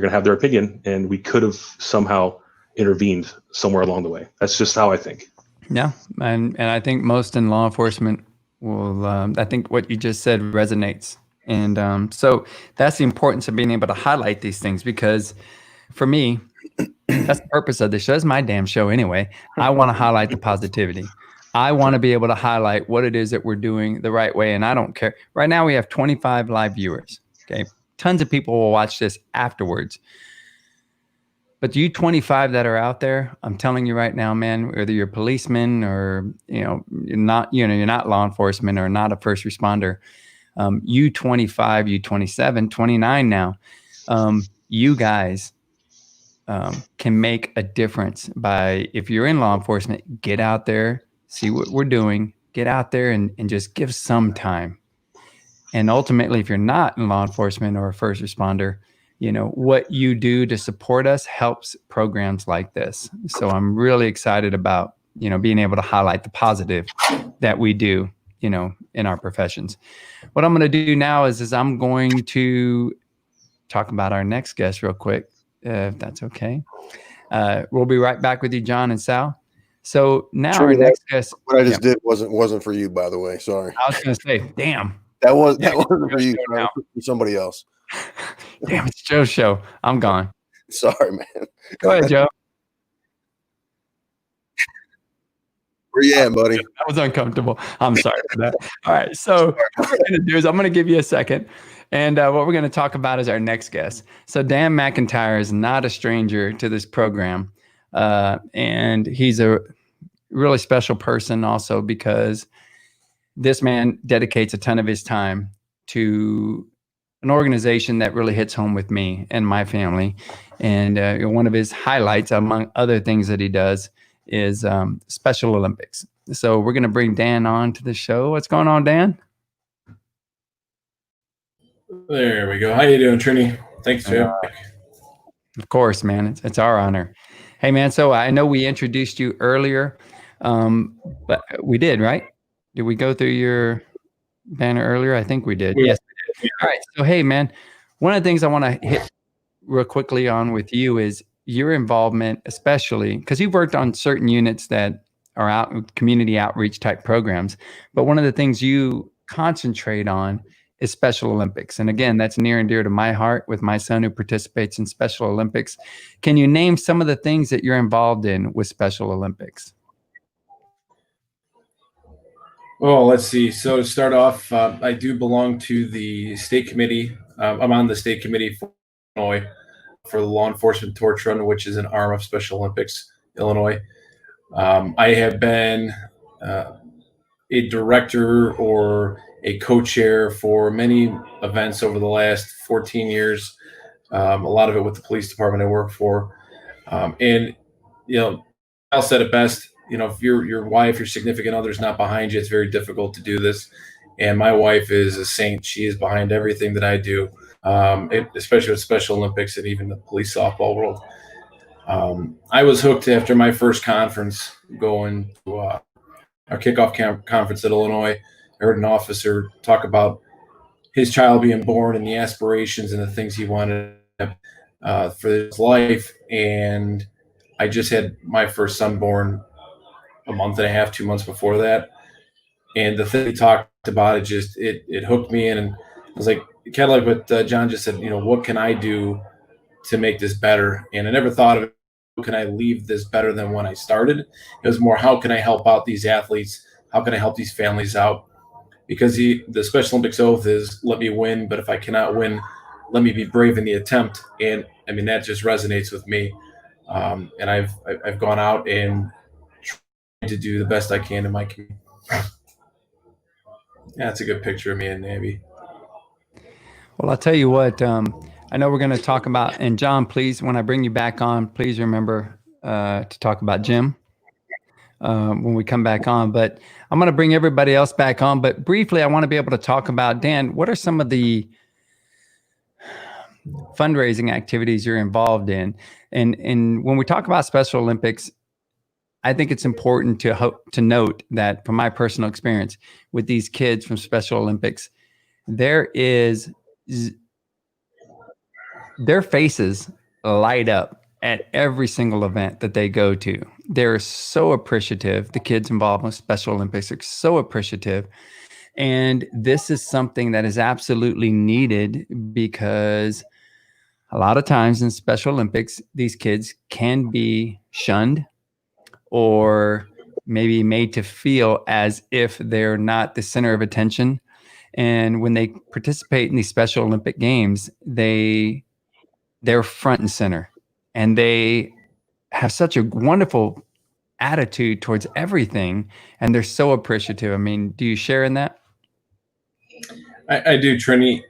to have their opinion, and we could have somehow intervened somewhere along the way. That's just how I think. Yeah. And I think most in law enforcement will, I think what you just said resonates. And so that's the importance of being able to highlight these things, because for me, that's the purpose of this show. It's my damn show anyway. I want to highlight the positivity. I want to be able to highlight what it is that we're doing the right way. And I don't care. Right now we have 25 live viewers. Okay. Tons of people will watch this afterwards. But you 25 that are out there, I'm telling you right now, man, whether you're a policeman or, you're not law enforcement or not a first responder, you 25, you 27, 29 now, you guys can make a difference by, if you're in law enforcement, get out there, see what we're doing, get out there and just give some time. And ultimately, if you're not in law enforcement or a first responder, what you do to support us helps programs like this. So I'm really excited about, being able to highlight the positive that we do, in our professions. What I'm going to do now is I'm going to talk about our next guest real quick, if that's okay. We'll be right back with you, John and Sal. So now our next guest. What I just did wasn't for you, by the way. Sorry. I was going to say, damn. That wasn't for you. For somebody else. Damn, it's Joe's show. I'm gone. Sorry, man. Go ahead, Joe. Where you at, buddy? That was uncomfortable. I'm sorry for that. All right. So what we're going to do is I'm going to give you a second. And what we're going to talk about is our next guest. So Dan McIntyre is not a stranger to this program. And he's a really special person also because this man dedicates a ton of his time to an organization that really hits home with me and my family. And one of his highlights, among other things that he does, is Special Olympics. So we're going to bring Dan on to the show. What's going on, Dan? There we go. How you doing, Trini? Thanks for having me. Of course, man. It's our honor. Hey, man. So I know we introduced you earlier, but we did, right? Did we go through your banner earlier? I think we did. Yes. All right. So, hey, man, one of the things I want to hit real quickly on with you is your involvement, especially because you've worked on certain units that are out with community outreach type programs. But one of the things you concentrate on is Special Olympics. And again, that's near and dear to my heart with my son who participates in Special Olympics. Can you name some of the things that you're involved in with Special Olympics? Well, let's see. So to start off, I do belong to the state committee. I'm on the state committee for Illinois for the Law Enforcement Torch Run, which is an arm of Special Olympics Illinois. I have been a director or a co-chair for many events over the last 14 years, a lot of it with the police department I work for. And, Al said it best, if your wife, your significant other is not behind you, it's very difficult to do this. And my wife is a saint. She is behind everything that I do, especially with Special Olympics and even the police softball world. I was hooked after my first conference going to our kickoff conference at Illinois. I heard an officer talk about his child being born and the aspirations and the things he wanted for his life. And I just had my first son born a month and a half, 2 months before that. And the thing he talked about, it hooked me in. And I was like, kind of like what John just said, what can I do to make this better? And I never thought of it, how can I leave this better than when I started? It was more, how can I help out these athletes? How can I help these families out? Because the Special Olympics oath is, let me win, but if I cannot win, let me be brave in the attempt. And I mean, that just resonates with me. And I've gone out and tried to do the best I can in my community. Yeah, that's a good picture of me and Abby. Well, I'll tell you what, I know we're going to talk about, and John, please, when I bring you back on, please remember to talk about Jim when we come back on. But I'm going to bring everybody else back on. But briefly, I want to be able to talk about, Dan, what are some of the fundraising activities you're involved in? And when we talk about Special Olympics, I think it's important to note that from my personal experience with these kids from Special Olympics, their faces light up at every single event that they go to. They're so appreciative. The kids involved with Special Olympics are so appreciative. And this is something that is absolutely needed because a lot of times in Special Olympics, these kids can be shunned or maybe made to feel as if they're not the center of attention. And when they participate in these Special Olympic Games, they're front and center, and they have such a wonderful attitude towards everything, and they're so appreciative. I mean, do you share in that? I do, Trini.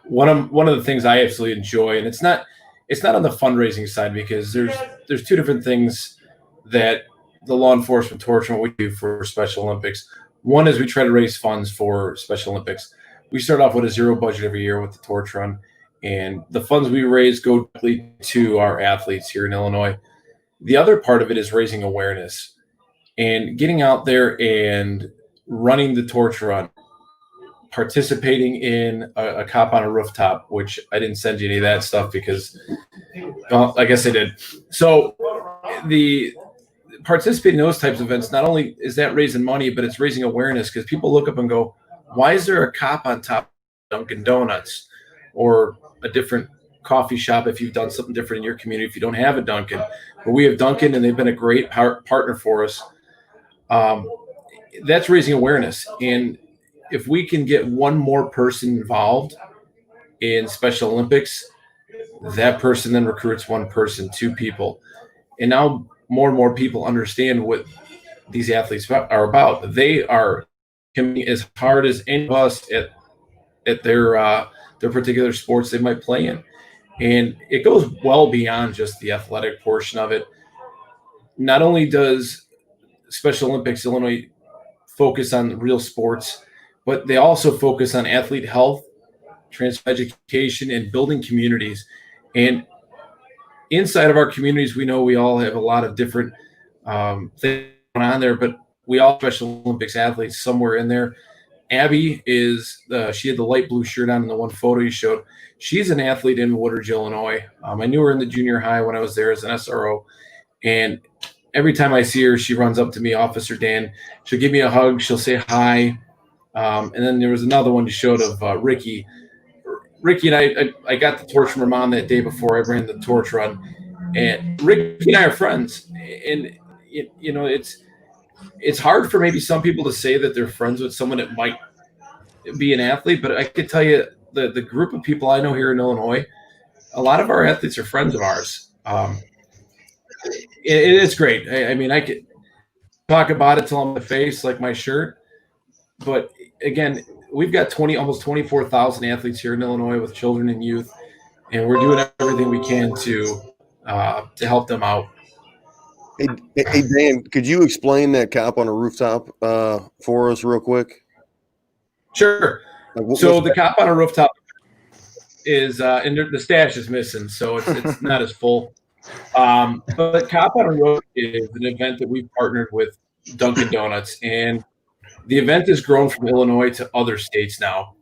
One of the things I absolutely enjoy, and it's not on the fundraising side, because there's two different things that the law enforcement torch and what we do for Special Olympics. One is we try to raise funds for Special Olympics. We start off with a zero budget every year with the torch run, and the funds we raise go directly to our athletes here in Illinois. The other part of it is raising awareness and getting out there and running the torch run, participating in a cop on a rooftop, which I didn't send you any of that stuff because, well, I guess I did. So the participating in those types of events, not only is that raising money, but it's raising awareness, because people look up and go, why is there a cop on top of Dunkin' Donuts or a different coffee shop if you've done something different in your community if you don't have a Dunkin'? But we have Dunkin', and they've been a great partner for us. That's raising awareness. And if we can get one more person involved in Special Olympics, that person then recruits one person, two people. And now more and more people understand what these athletes are about. They are competing as hard as any of us at their particular sports they might play in. And it goes well beyond just the athletic portion of it. Not only does Special Olympics Illinois focus on real sports, but they also focus on athlete health, transfer education, and building communities. And inside of our communities, we know we all have a lot of different things going on there, but we all Special Olympics athletes somewhere in there. Abby is she had the light blue shirt on in the one photo you showed. She's an athlete in Woodridge, Illinois. I knew her in the junior high when I was there as an SRO, and every time I see her, she runs up to me, Officer Dan. She'll give me a hug. She'll say hi. And then there was another one you showed of Ricky. Ricky and I got the torch from her mom that day before I ran the torch run, and Ricky and I are friends. And you know, it's hard for maybe some people to say that they're friends with someone that might be an athlete, but I can tell you the group of people I know here in Illinois, a lot of our athletes are friends of ours. It is great. I mean, I could talk about it till I'm in the face, like my shirt. But again, we've got almost 24,000 athletes here in Illinois with children and youth, and we're doing everything we can to help them out. Hey, Dan, could you explain that cop on a rooftop for us real quick? Sure. So the cop on a rooftop is, and the stash is missing, so it's not as full. But Cop on a Roof is an event that we've partnered with Dunkin' Donuts, and the event has grown from Illinois to other states now.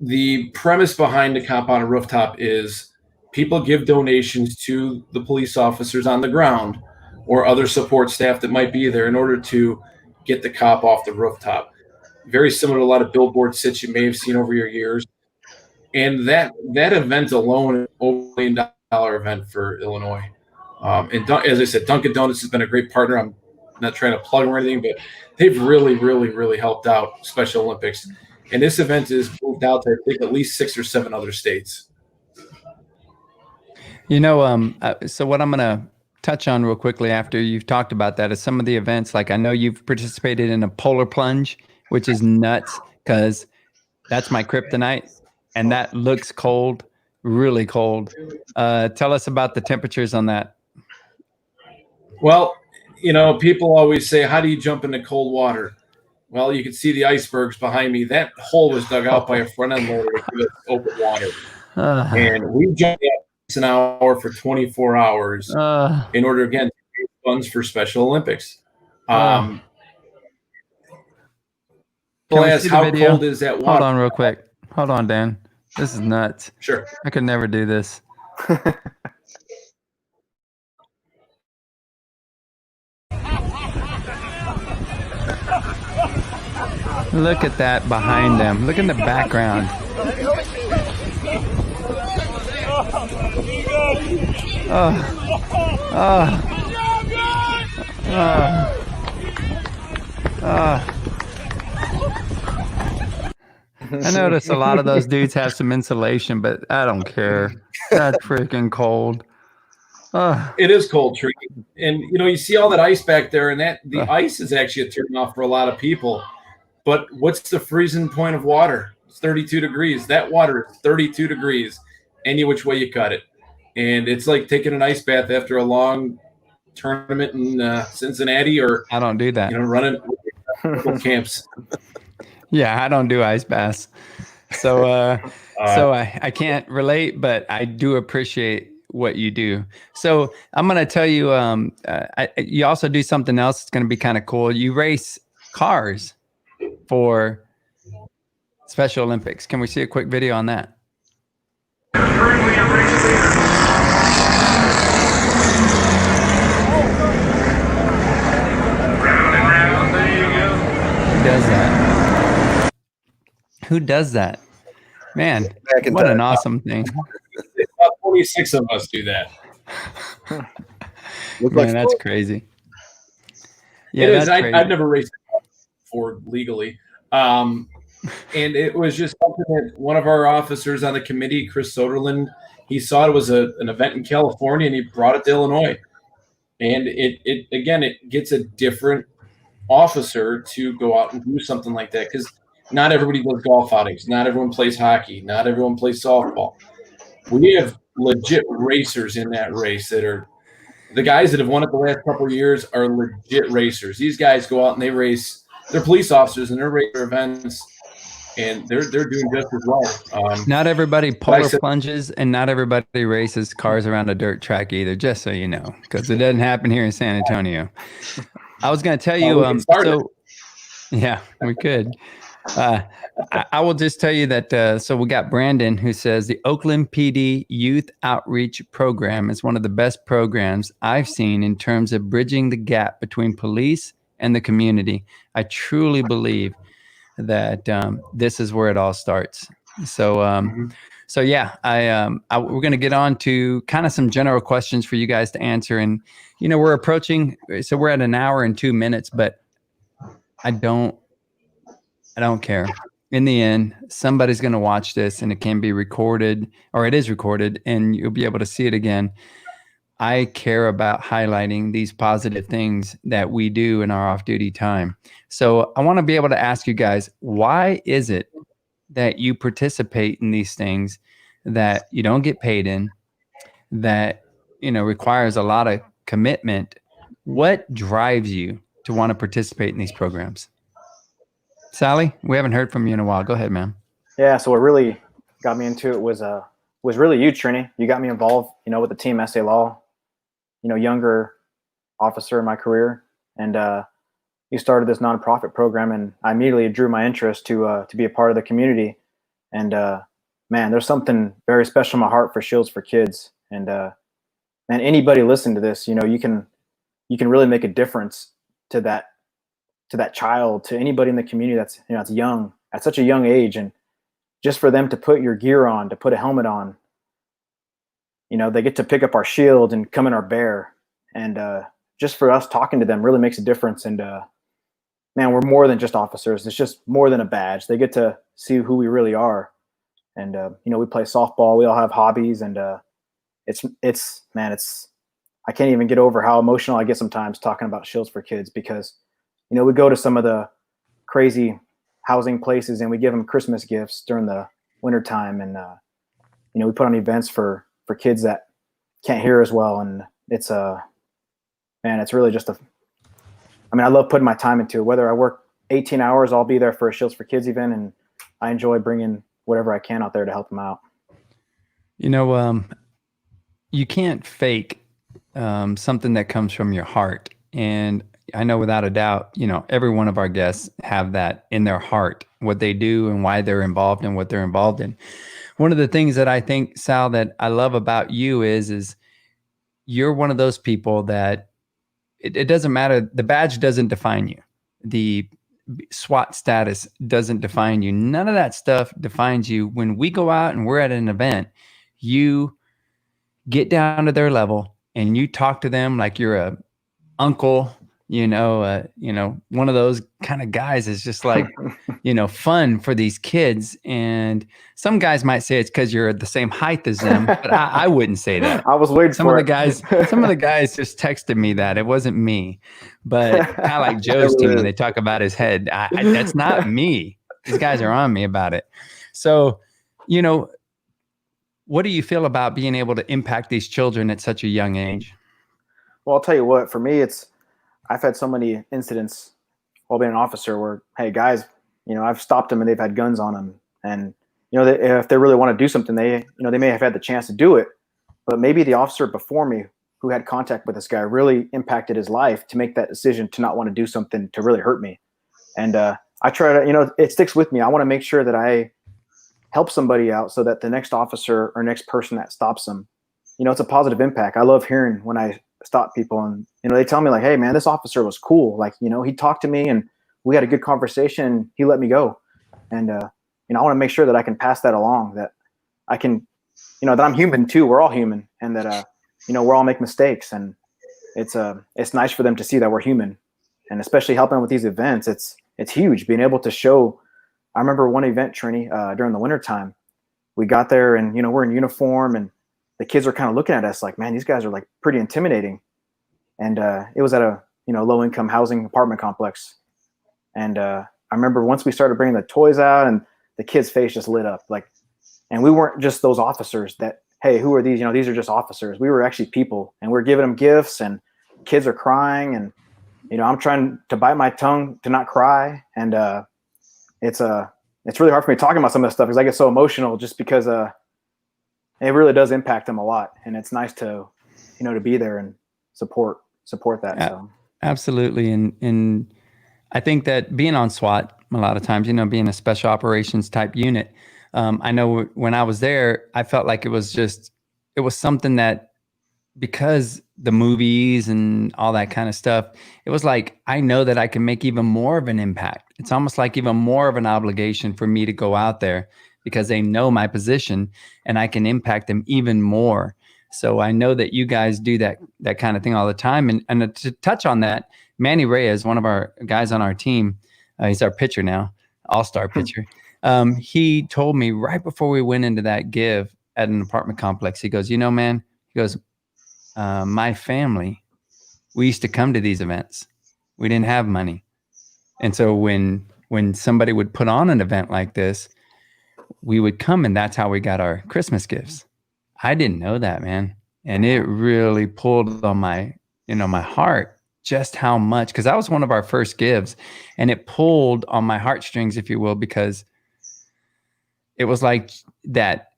The premise behind the Cop on a Rooftop is people give donations to the police officers on the ground or other support staff that might be there in order to get the cop off the rooftop. Very similar to a lot of billboard sits you may have seen over your years. And that event alone is over $1 million event for Illinois. And as I said, Dunkin' Donuts has been a great partner. I'm not trying to plug them or anything, but they've really, really, really helped out Special Olympics. And this event is moved out to, I think, at least 6 or 7 other states. You know, so what I'm going to touch on real quickly after you've talked about that is some of the events. Like I know you've participated in a polar plunge, which is nuts because that's my kryptonite, and that looks cold, really cold. Tell us about the temperatures on that. Well, you know, people always say, how do you jump into cold water? Well, you can see the icebergs behind me. That hole was dug out by a front-end loader with open water. And we jumped an hour for 24 hours in order, again, to raise funds for Special Olympics. People ask, how cold is that water? Hold on real quick. Hold on, Dan. This is nuts. Sure. I could never do this. Look at that behind them. Look in the background. I notice a lot of those dudes have some insulation, but I don't care. That's freaking cold. It is cold, Tree. And, you know, you see all that ice back there, and the ice is actually a turn off for a lot of people. But what's the freezing point of water? It's 32 degrees. That water is 32 degrees any which way you cut it. And it's like taking an ice bath after a long tournament in Cincinnati, or I don't do that. You know, running camps. Yeah, I don't do ice baths. So so I can't relate, but I do appreciate what you do. So I'm going to tell you, you also do something else that's going to be kind of cool. You race cars for Special Olympics. Can we see a quick video on that? Who does that? Who does that? Man, what an awesome thing. About 26 of us do that. Man, that's crazy. Yeah, it is. I've never raced before legally. And it was just something that one of our officers on the committee, Chris Soderlund, he saw it was an event in California, and he brought it to Illinois. And it gets a different officer to go out and do something like that, because not everybody does golf outings. Not everyone plays hockey. Not everyone plays softball. We have legit racers in that race that are the guys that have won it the last couple of years are legit racers. These guys go out and they race. They're police officers and they're racing events, and they're doing just as well. Not everybody polar plunges, and not everybody races cars around a dirt track either, just so you know, because it doesn't happen here in San Antonio. I was going to tell you, yeah, we could. I will just tell you that, so we got Brandon who says the Oakland PD Youth Outreach Program is one of the best programs I've seen in terms of bridging the gap between police and the community. I truly believe that this is where it all starts. So, so yeah, we're going to get on to kind of some general questions for you guys to answer. And, you know, we're approaching, so we're at an hour and 2 minutes, but I don't care. In the end, somebody's going to watch this and it can be recorded, or it is recorded, and you'll be able to see it again. I care about highlighting these positive things that we do in our off-duty time. So I want to be able to ask you guys, why is it that you participate in these things that you don't get paid in, that, you know, requires a lot of commitment? What drives you to want to participate in these programs? Sally, we haven't heard from you in a while. Go ahead, ma'am. Yeah, so what really got me into it was really you, Trini. You got me involved, you know, with the team SA Law, you know, younger officer in my career, and you started this nonprofit program, and I immediately drew my interest to be a part of the community. And man, there's something very special in my heart for Shields for Kids. And man, anybody listen to this, you know, you can really make a difference to that child, to anybody in the community that's, you know, it's young, at such a young age. And just for them to put your gear on, to put a helmet on, you know, they get to pick up our shield and come in our bear. And just for us talking to them really makes a difference. And man, we're more than just officers. It's just more than a badge. They get to see who we really are. And, you know, we play softball. We all have hobbies. And it's I can't even get over how emotional I get sometimes talking about Shields for Kids, because, you know, we go to some of the crazy housing places and we give them Christmas gifts during the wintertime. And, you know, we put on events for kids that can't hear as well. And it's man, it's really just I love putting my time into it. Whether I work 18 hours, I'll be there for a Shields for Kids event, and I enjoy bringing whatever I can out there to help them out. You know, you can't fake something that comes from your heart. And I know without a doubt, you know, every one of our guests have that in their heart, what they do and why they're involved and what they're involved in. One of the things that I think, Sal, that I love about you is you're one of those people that it doesn't matter. The badge doesn't define you. The SWAT status doesn't define you. None of that stuff defines you. When we go out and we're at an event, you get down to their level and you talk to them like you're a uncle, you know, one of those kind of guys is just like, you know, fun for these kids. And some guys might say it's because you're the same height as them, but I wouldn't say that. I was waiting some for of the guys just texted me that it wasn't me, but kind of like Joe's team when they talk about his head, that's not me. These guys are on me about it. So, you know, what do you feel about being able to impact these children at such a young age? Well, I'll tell you what, for me, I've had so many incidents while being an officer where, hey, guys, you know, I've stopped them and they've had guns on them. And, you know, if they really want to do something, they may have had the chance to do it. But maybe the officer before me who had contact with this guy really impacted his life to make that decision to not want to do something to really hurt me. And I try to, you know, it sticks with me. I want to make sure that I help somebody out so that the next officer or next person that stops them, you know, it's a positive impact. I love hearing when I stop people and, you know, they tell me like, hey man, this officer was cool. Like, you know, he talked to me and we had a good conversation and he let me go. And, you know, I want to make sure that I can pass that along, that I can, you know, that I'm human too. We're all human, and that, you know, we're all make mistakes, and it's nice for them to see that we're human. And especially helping with these events, it's huge being able to show I remember one event, Trini, during the wintertime, we got there and, we're in uniform and the kids are kind of looking at us like, man, these guys are like pretty intimidating. And it was at a, low income housing apartment complex. And I remember once we started bringing the toys out and the kids' face just lit up, like, and we weren't just those officers that, hey, who are these? These are just officers. We were actually people, and we're giving them gifts, and kids are crying, and I'm trying to bite my tongue to not cry, and it's really hard for me talking about some of this stuff because I get so emotional just because it really does impact them a lot, and it's nice to to be there and support that. So. Absolutely, and I think that being on SWAT a lot of times, being a special operations type unit. I know when I was there, I felt like it was something that, because the movies and all that kind of stuff, it was like, I know that I can make even more of an impact. It's almost like even more of an obligation for me to go out there because they know my position and I can impact them even more. So I know that you guys do that kind of thing all the time. And to touch on that, Manny Reyes, one of our guys on our team, he's our pitcher now, all-star pitcher. He told me right before we went into that give at an apartment complex, he goes, man, he goes, my family, we used to come to these events. We didn't have money. And so when somebody would put on an event like this, we would come, and that's how we got our Christmas gifts. I didn't know that, man. And it really pulled on my, my heart, just how much, because that was one of our first gives, and it pulled on my heartstrings, if you will, because it was like that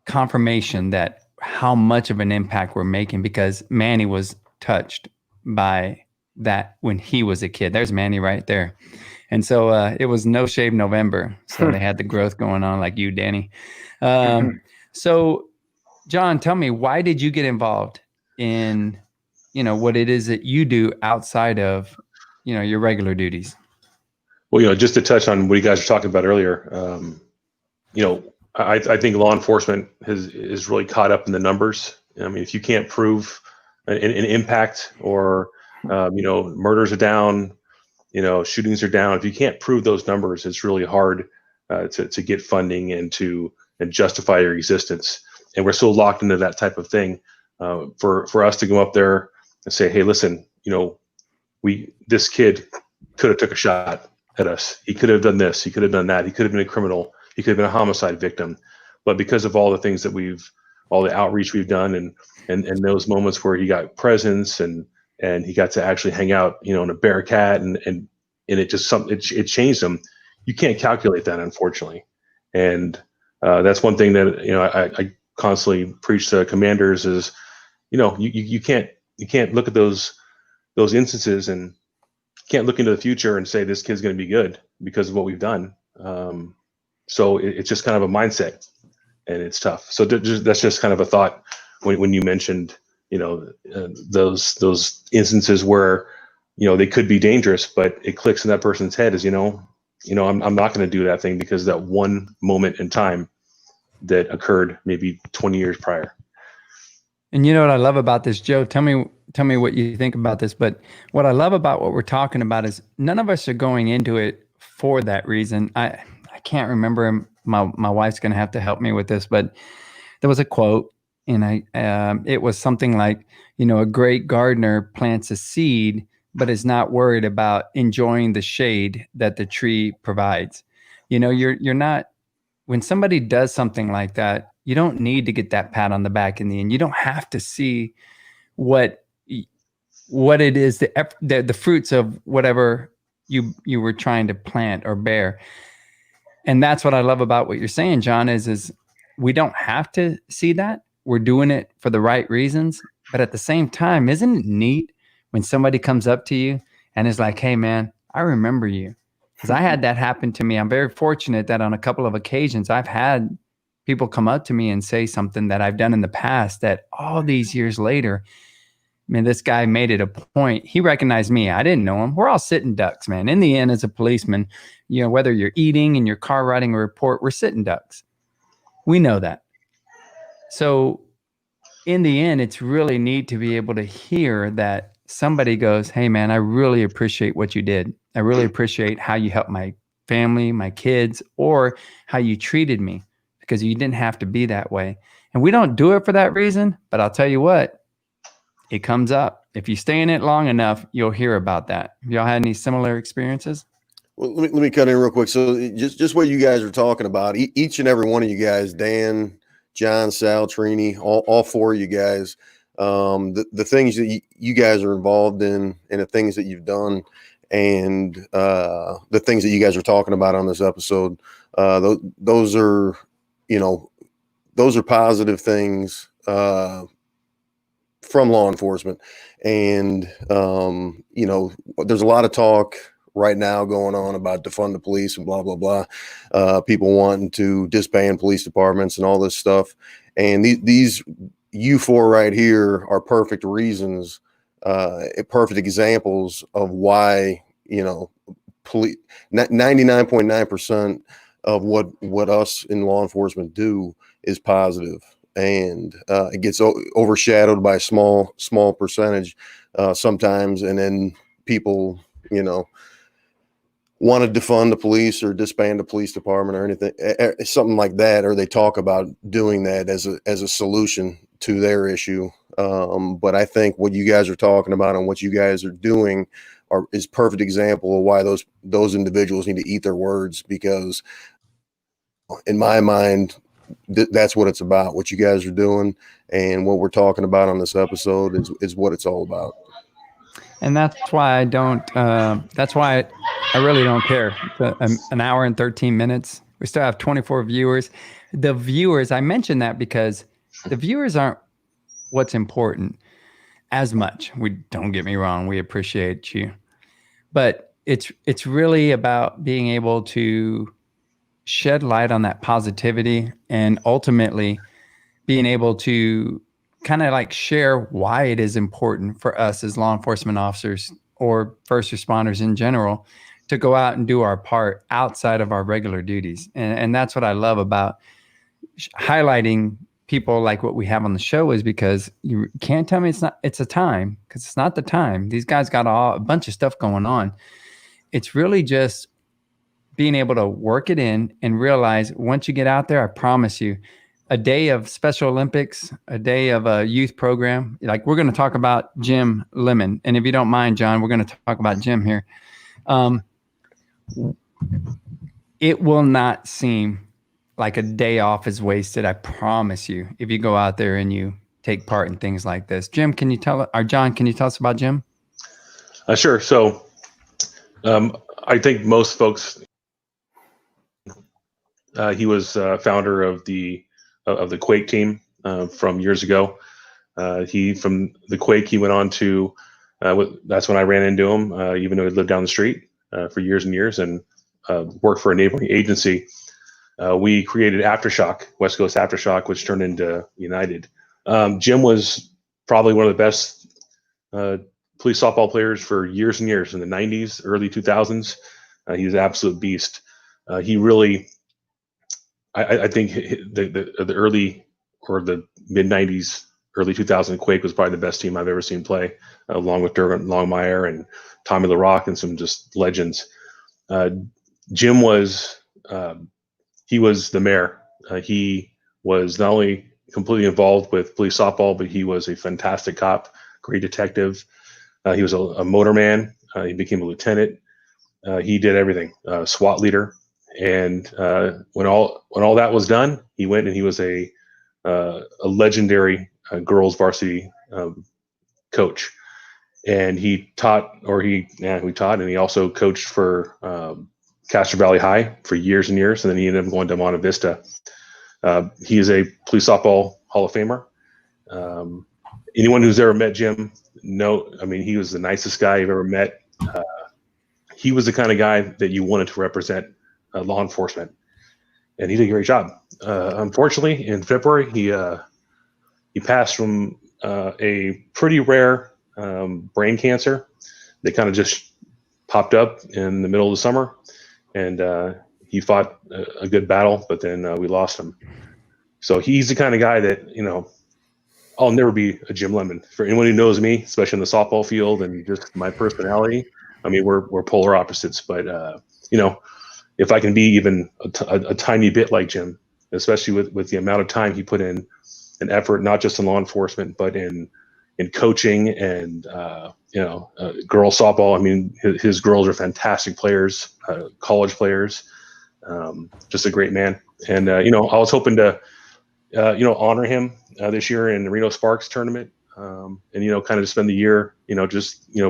confirmation that how much of an impact we're making, because Manny was touched by that when he was a kid. There's Manny right there. And so it was No Shave November. So they had the growth going on like you, Danny. So John, tell me, why did you get involved in, what it is that you do outside of, your regular duties? Well, just to touch on what you guys were talking about earlier, I think law enforcement is really caught up in the numbers. I mean, if you can't prove an impact, or murders are down, shootings are down, if you can't prove those numbers, it's really hard to get funding and justify your existence. And we're so locked into that type of thing. For us to go up there and say, hey, listen, this kid could have took a shot at us. He could have done this. He could have done that. He could have been a criminal. He could have been a homicide victim. But because of all the things that all the outreach we've done, and those moments where he got presents and he got to actually hang out, in a Bearcat, and it just it changed him. You can't calculate that, unfortunately. And that's one thing that I constantly preach to commanders is, you can't look at those instances and can't look into the future and say this kid's going to be good because of what we've done. So it's just kind of a mindset, and it's tough. So that's just kind of a thought when you mentioned, those instances where, they could be dangerous, but it clicks in that person's head as, I'm not going to do that thing because that one moment in time that occurred maybe 20 years prior. And you know what I love about this, Joe? Tell me what you think about this. But what I love about what we're talking about is none of us are going into it for that reason. I can't remember. My wife's going to have to help me with this, but there was a quote, and it was something like, a great gardener plants a seed, but is not worried about enjoying the shade that the tree provides. You're not, when somebody does something like that, you don't need to get that pat on the back in the end. You don't have to see what it is, the fruits of whatever you were trying to plant or bear. And that's what I love about what you're saying, John, is we don't have to see that. We're doing it for the right reasons. But at the same time, isn't it neat when somebody comes up to you and is like, hey, man, I remember you? Because I had that happen to me. I'm very fortunate that on a couple of occasions, I've had people come up to me and say something that I've done in the past that all these years later, man, this guy made it a point. He recognized me. I didn't know him. We're all sitting ducks, man. In the end, as a policeman, whether you're eating in your car writing a report, we're sitting ducks. We know that. So in the end, it's really neat to be able to hear that somebody goes, hey, man, I really appreciate what you did. I really appreciate how you helped my family, my kids, or how you treated me, because you didn't have to be that way. And we don't do it for that reason, but I'll tell you what, it comes up. If you stay in it long enough, you'll hear about that. Have y'all had any similar experiences? Well, let me cut in real quick. So just what you guys are talking about, each and every one of you guys, Dan, John, Sal, Trini, all four of you guys, the things that you guys are involved in and the things that you've done, and the things that you guys are talking about on this episode, those are, those are positive things from law enforcement. And, there's a lot of talk right now going on about defund the police and blah, blah, blah. People wanting to disband police departments and all this stuff. And these you four right here are perfect reasons, perfect examples of why, police, 99.9% of what us in law enforcement do is positive. And it gets overshadowed by a small percentage sometimes. And then people, want to defund the police or disband the police department or anything, something like that, or they talk about doing that as a solution to their issue. But I think what you guys are talking about and what you guys are doing is perfect example of why those individuals need to eat their words, because in my mind, that's what it's about. What you guys are doing and what we're talking about on this episode is what it's all about. And that's why I don't, that's why I really don't care. An hour and 13 minutes. We still have 24 viewers. The viewers, I mentioned that because the viewers aren't what's important as much. Don't get me wrong. We appreciate you, but it's really about being able to shed light on that positivity and ultimately being able to kind of like share why it is important for us as law enforcement officers or first responders in general to go out and do our part outside of our regular duties. And that's what I love about highlighting people like what we have on the show, is because you can't tell me it's a time, because it's not the time. These guys got a bunch of stuff going on. It's really just being able to work it in and realize once you get out there, I promise you, a day of Special Olympics, a day of a youth program. Like, we're going to talk about Jim Lemon. And if you don't mind, John, we're going to talk about Jim here. It will not seem like a day off is wasted. I promise you, if you go out there and you take part in things like this. Jim, can you tell us about Jim? Sure. So I think most folks, he was founder of the Quake team from years ago. From the Quake, he went on to, that's when I ran into him, even though he lived down the street for years and years, and worked for a neighboring agency. We created Aftershock, West Coast Aftershock, which turned into United. Jim was probably one of the best police softball players for years and years in the 90s, early 2000s. He was an absolute beast. He really, I think the early or the mid 90s, early 2000 Quake was probably the best team I've ever seen play, along with Durgan Longmire and Tommy LaRock and some just legends. Jim was, he was the mayor. He was not only completely involved with police softball, but he was a fantastic cop, great detective. He was a motorman. He became a lieutenant. He did everything, SWAT leader. And when all that was done, he went and he was a legendary girls varsity coach. And he taught, and he also coached for Castro Valley High for years and years. And then he ended up going to Monte Vista. He is a police softball Hall of Famer. Anyone who's ever met Jim, he was the nicest guy you've ever met. He was the kind of guy that you wanted to represent law enforcement, and he did a great job. Unfortunately, in February, he passed from a pretty rare brain cancer that kind of just popped up in the middle of the summer, and he fought a good battle, but then we lost him. So he's the kind of guy that, I'll never be a Jim Lemon. For anyone who knows me, especially in the softball field and just my personality, we're polar opposites. But if I can be even a tiny bit like Jim, especially with the amount of time he put in and effort, not just in law enforcement, but in coaching and, girls softball. I mean, his girls are fantastic players, college players, just a great man. And, I was hoping to, honor him this year in the Reno Sparks tournament. And, kind of spend the year,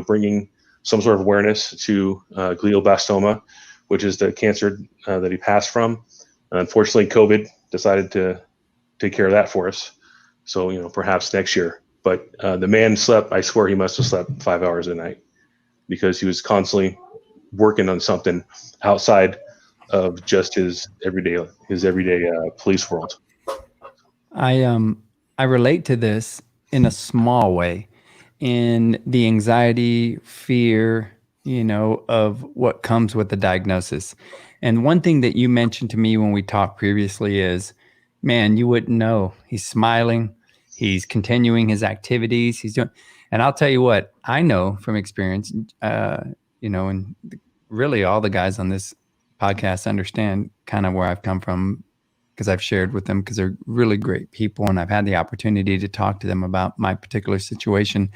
bringing some sort of awareness to glioblastoma, which is the cancer that he passed from. Unfortunately, COVID decided to take care of that for us. So, perhaps next year. But the man slept, I swear he must have slept 5 hours a night because he was constantly working on something outside of just his everyday police world. I relate to this in a small way, in the anxiety, fear, of what comes with the diagnosis. And one thing that you mentioned to me when we talked previously is, man, you wouldn't know. He's smiling. He's continuing his activities. He's doing, and I'll tell you what, I know from experience, and really all the guys on this podcast understand kind of where I've come from, because I've shared with them, because they're really great people. And I've had the opportunity to talk to them about my particular situation.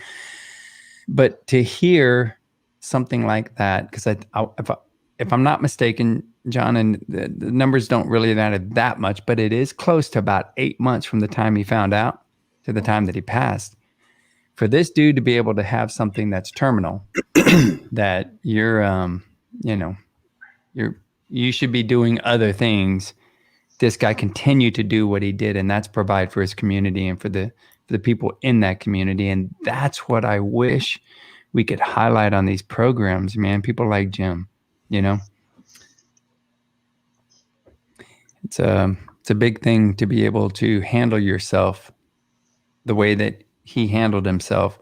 But to hear something like that, because if I'm not mistaken, John, and the numbers don't really matter that much, but it is close to about 8 months from the time he found out to the time that he passed. For this dude to be able to have something that's terminal, that you should be doing other things. This guy continued to do what he did, and that's provide for his community and for the people in that community. And that's what I wish we could highlight on these programs, man. People like Jim, it's a big thing to be able to handle yourself the way that he handled himself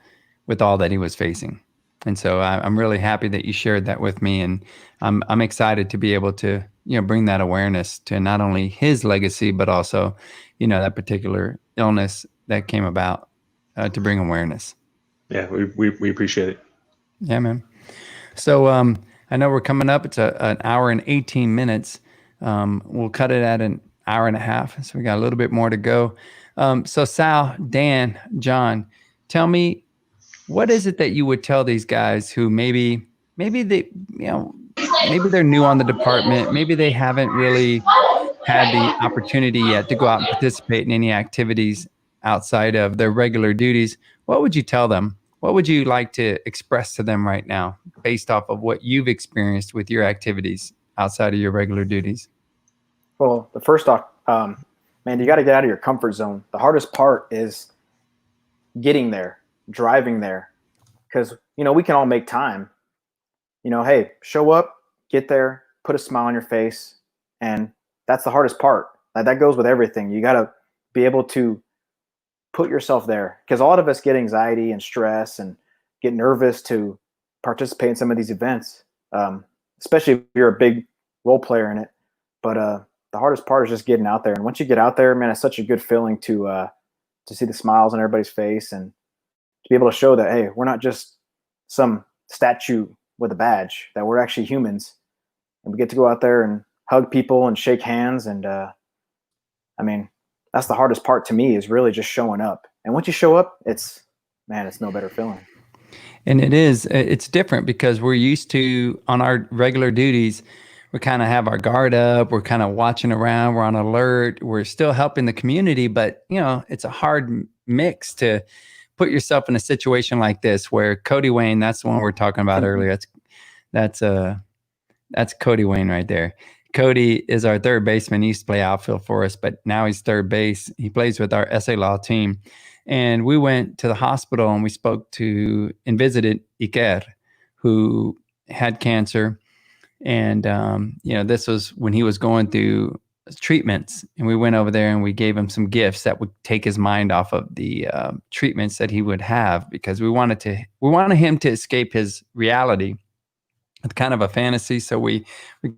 with all that he was facing. And so I'm really happy that you shared that with me, and I'm excited to be able to bring that awareness to not only his legacy, but also that particular illness that came about to bring awareness. Yeah, we appreciate it. Yeah, man. So I know we're coming up. It's an hour and 18 minutes. We'll cut it at an hour and a half. So we got a little bit more to go. So Sal, Dan, John, tell me, what is it that you would tell these guys who maybe they, maybe they're new on the department, maybe they haven't really had the opportunity yet to go out and participate in any activities outside of their regular duties? What would you tell them? What would you like to express to them right now based off of what you've experienced with your activities outside of your regular duties? Well, the first off, man, you got to get out of your comfort zone. The hardest part is getting there, driving there, because, we can all make time. Hey, show up, get there, put a smile on your face. And that's the hardest part. That goes with everything. You got to be able to put yourself there, because a lot of us get anxiety and stress and get nervous to participate in some of these events, especially if you're a big role player in it. But the hardest part is just getting out there. And once you get out there, man, it's such a good feeling to see the smiles on everybody's face and to be able to show that, hey, we're not just some statue with a badge, that we're actually humans. And we get to go out there and hug people and shake hands. And that's the hardest part to me, is really just showing up. And once you show up, it's no better feeling. And it's different, because we're used to, on our regular duties, we kind of have our guard up. We're kind of watching around. We're on alert. We're still helping the community, but it's a hard mix to put yourself in a situation like this, where Cody Wayne, that's the one we're talking about earlier. That's Cody Wayne right there. Cody is our third baseman. He used to play outfield for us, but now he's third base. He plays with our SA Law team. And we went to the hospital and we spoke to and visited Iker, who had cancer. And, this was when he was going through treatments. And we went over there and we gave him some gifts that would take his mind off of the treatments that he would have, because we wanted him to escape his reality. It's kind of a fantasy. So we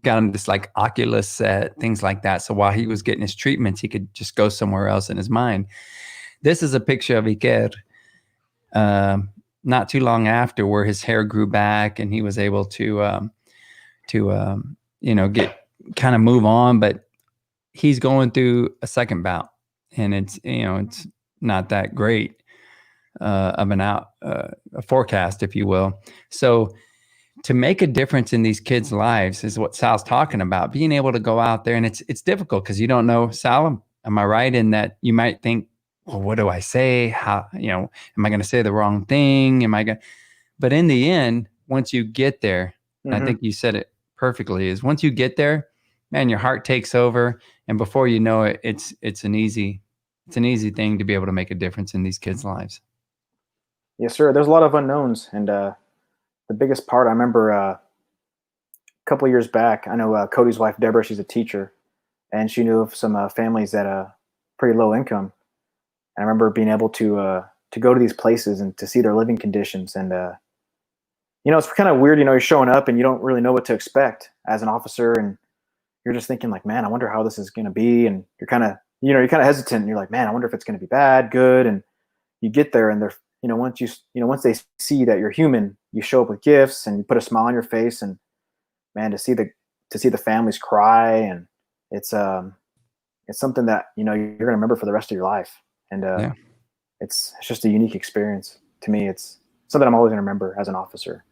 got him this like Oculus set, things like that. So while he was getting his treatments, he could just go somewhere else in his mind. This is a picture of Iker not too long after, where his hair grew back and he was able to kind of move on, but he's going through a second bout, and it's not that great of a forecast, if you will. So to make a difference in these kids' lives is what Sal's talking about. Being able to go out there, and it's difficult because you don't know. Sal, am I right in that you might think, well, what do I say? How, am I going to say the wrong thing? But in the end, once you get there, I think you said it perfectly, is once you get there, man, your heart takes over. And before you know it, it's an easy thing to be able to make a difference in these kids' lives. Yes, sir. There's a lot of unknowns. And the biggest part, I remember a couple of years back, I know Cody's wife, Deborah, she's a teacher, and she knew of some families that pretty low income. And I remember being able to go to these places and to see their living conditions. And, it's kind of weird, you're showing up and you don't really know what to expect as an officer. And you're just thinking like, man, I wonder how this is going to be. And you're kind of hesitant. And you're like, man, I wonder if it's going to be bad, good. And you get there and they're, once they see that you're human, you show up with gifts and you put a smile on your face, and man, to see the families cry, and it's something that, you're going to remember for the rest of your life. And it's just a unique experience to me. It's something I'm always going to remember as an officer.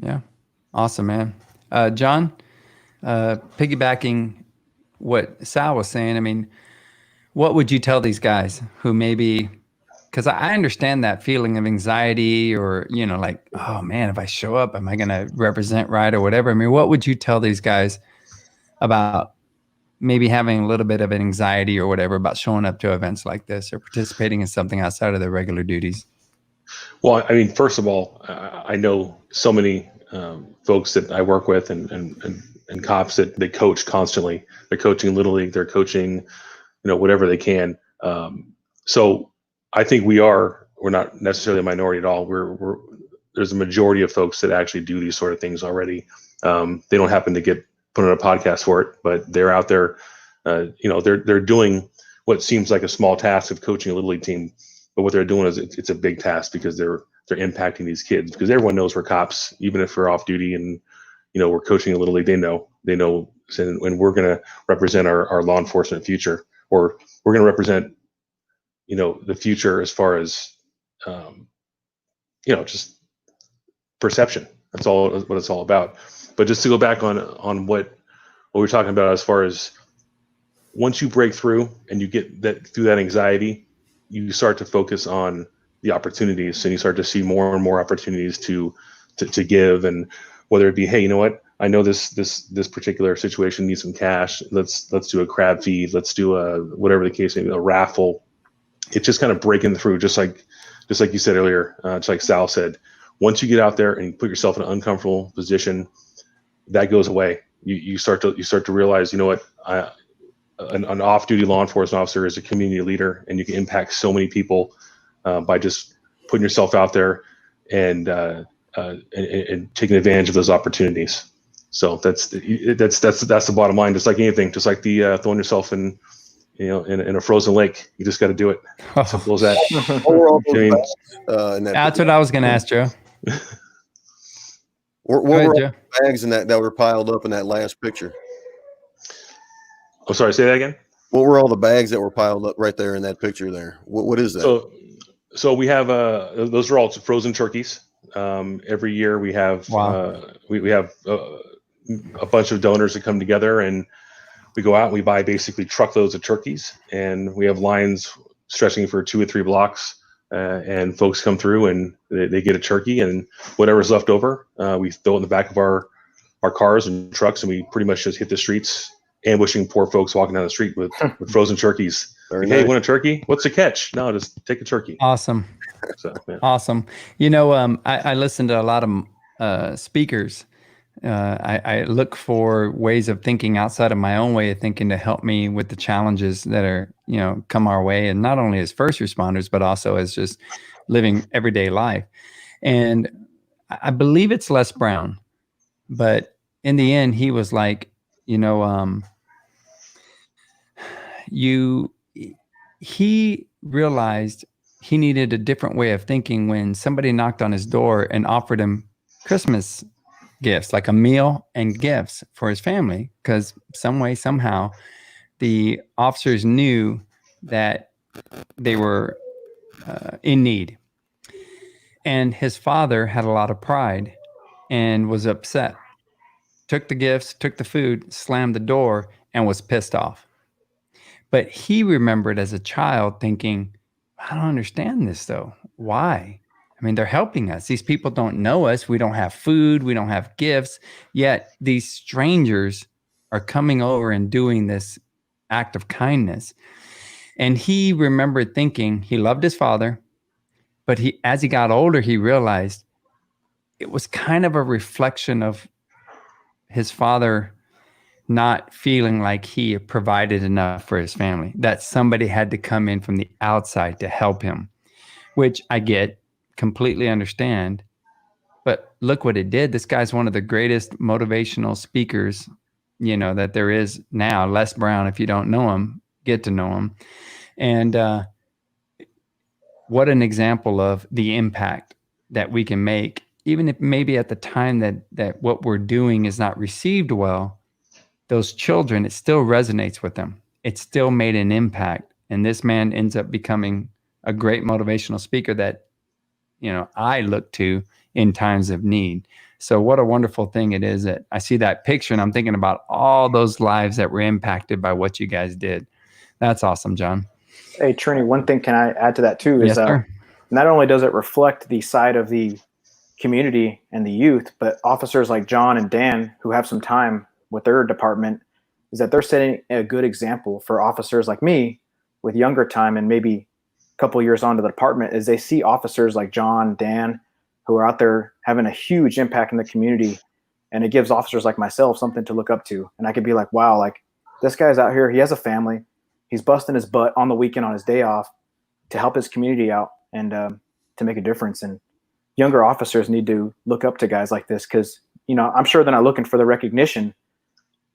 Yeah. Awesome, man. John, piggybacking what Sal was saying, I mean, what would you tell these guys who maybe, because I understand that feeling of anxiety, or, like, oh man, if I show up, am I going to represent right or whatever? I mean, what would you tell these guys about maybe having a little bit of an anxiety or whatever about showing up to events like this or participating in something outside of their regular duties? Well, I mean, first of all, I know so many folks that I work with and cops that they coach constantly. They're coaching Little League, they're coaching, whatever they can. So I think we're not necessarily a minority at all. There's a majority of folks that actually do these sort of things already. They don't happen to get put on a podcast for it, but they're out there, they're doing what seems like a small task of coaching a Little League team. But what they're doing is it's a big task, because they're impacting these kids, because everyone knows we're cops, even if we're off duty and, we're coaching a Little League, they know, and we're going to represent our law enforcement future, or we're going to represent, the future as far as, just perception. That's all what it's all about. But just to go back on what we're talking about, as far as once you break through and you get through that anxiety, you start to focus on the opportunities, and you start to see more and more opportunities to give. And whether it be, hey, you know what, I know this particular situation needs some cash. Let's do a crab feed. Let's do whatever the case may be, a raffle. It's just kind of breaking through, just like you said earlier, just like Sal said. Once you get out there and you put yourself in an uncomfortable position, that goes away. You start to realize, what, an off-duty law enforcement officer is a community leader, and you can impact so many people by just putting yourself out there and taking advantage of those opportunities. So that's the bottom line. Just like anything, just like the throwing yourself in a frozen lake, you just got to do it. Simple as that. That's what I was going to ask, Joe. What were all the bags in that were piled up in that last picture? Oh, sorry, say that again. What were all the bags that were piled up right there in that picture there? What is that? So we have those are all frozen turkeys. Every year we have we have a bunch of donors that come together, and we go out and we buy basically truckloads of turkeys, and we have lines stretching for 2 or 3 blocks, and folks come through and they get a turkey, and whatever's left over, we throw it in the back of our cars and trucks, and we pretty much just hit the streets, ambushing poor folks walking down the street with frozen turkeys. Like, hey, you want a turkey? What's the catch? No, just take a turkey. Awesome. So, yeah. Awesome. I listen to a lot of speakers. I look for ways of thinking outside of my own way of thinking to help me with the challenges that are, come our way. And not only as first responders, but also as just living everyday life. And I believe it's Les Brown, but in the end, he was like, he realized he needed a different way of thinking when somebody knocked on his door and offered him Christmas gifts, like a meal and gifts for his family, because some way, somehow, the officers knew that they were in need. And his father had a lot of pride and was upset. Took the gifts, took the food, slammed the door, and was pissed off. But he remembered as a child thinking, I don't understand this though. Why? I mean, they're helping us. These people don't know us. We don't have food. We don't have gifts. Yet these strangers are coming over and doing this act of kindness. And he remembered thinking he loved his father, but as he got older, he realized it was kind of a reflection of his father not feeling like he provided enough for his family, that somebody had to come in from the outside to help him, which I get, completely understand. But look what it did. This guy's one of the greatest motivational speakers, that there is now. Les Brown, if you don't know him, get to know him. And what an example of the impact that we can make, even if maybe at the time that what we're doing is not received well. Those children, it still resonates with them. It still made an impact. And this man ends up becoming a great motivational speaker that, I look to in times of need. So what a wonderful thing it is that I see that picture and I'm thinking about all those lives that were impacted by what you guys did. That's awesome, John. Hey, Trini, one thing can I add to that too is not only does it reflect the side of the community and the youth, but officers like John and Dan who have some time with their department, is that they're setting a good example for officers like me with younger time and maybe a couple years onto the department, as they see officers like John, Dan, who are out there having a huge impact in the community. And it gives officers like myself something to look up to. And I could be like, wow, like this guy's out here, he has a family, he's busting his butt on the weekend on his day off to help his community out and to make a difference. And younger officers need to look up to guys like this because, I'm sure they're not looking for the recognition,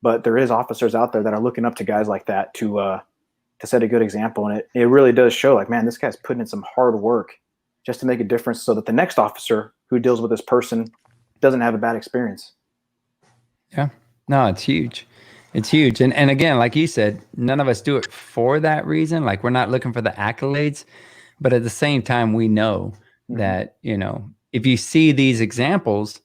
but there is officers out there that are looking up to guys like that to set a good example. And it really does show like, man, this guy's putting in some hard work just to make a difference so that the next officer who deals with this person doesn't have a bad experience. Yeah, no, it's huge. It's huge. And again, like you said, none of us do it for that reason. Like we're not looking for the accolades, but at the same time, we know that, if you see these examples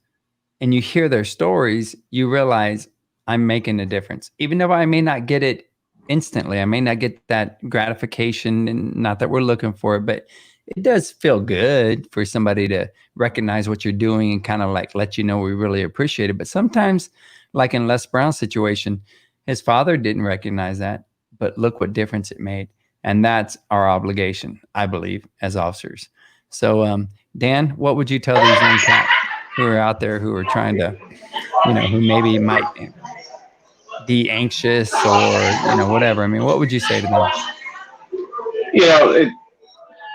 and you hear their stories, you realize I'm making a difference. Even though I may not get it instantly, I may not get that gratification, and not that we're looking for it, but it does feel good for somebody to recognize what you're doing and kind of like let you know we really appreciate it. But sometimes, like in Les Brown's situation, his father didn't recognize that, but look what difference it made. And that's our obligation, I believe, as officers. So, Dan, what would you tell these young cats who are out there who are trying to, who maybe might be anxious or, whatever? I mean, what would you say to them?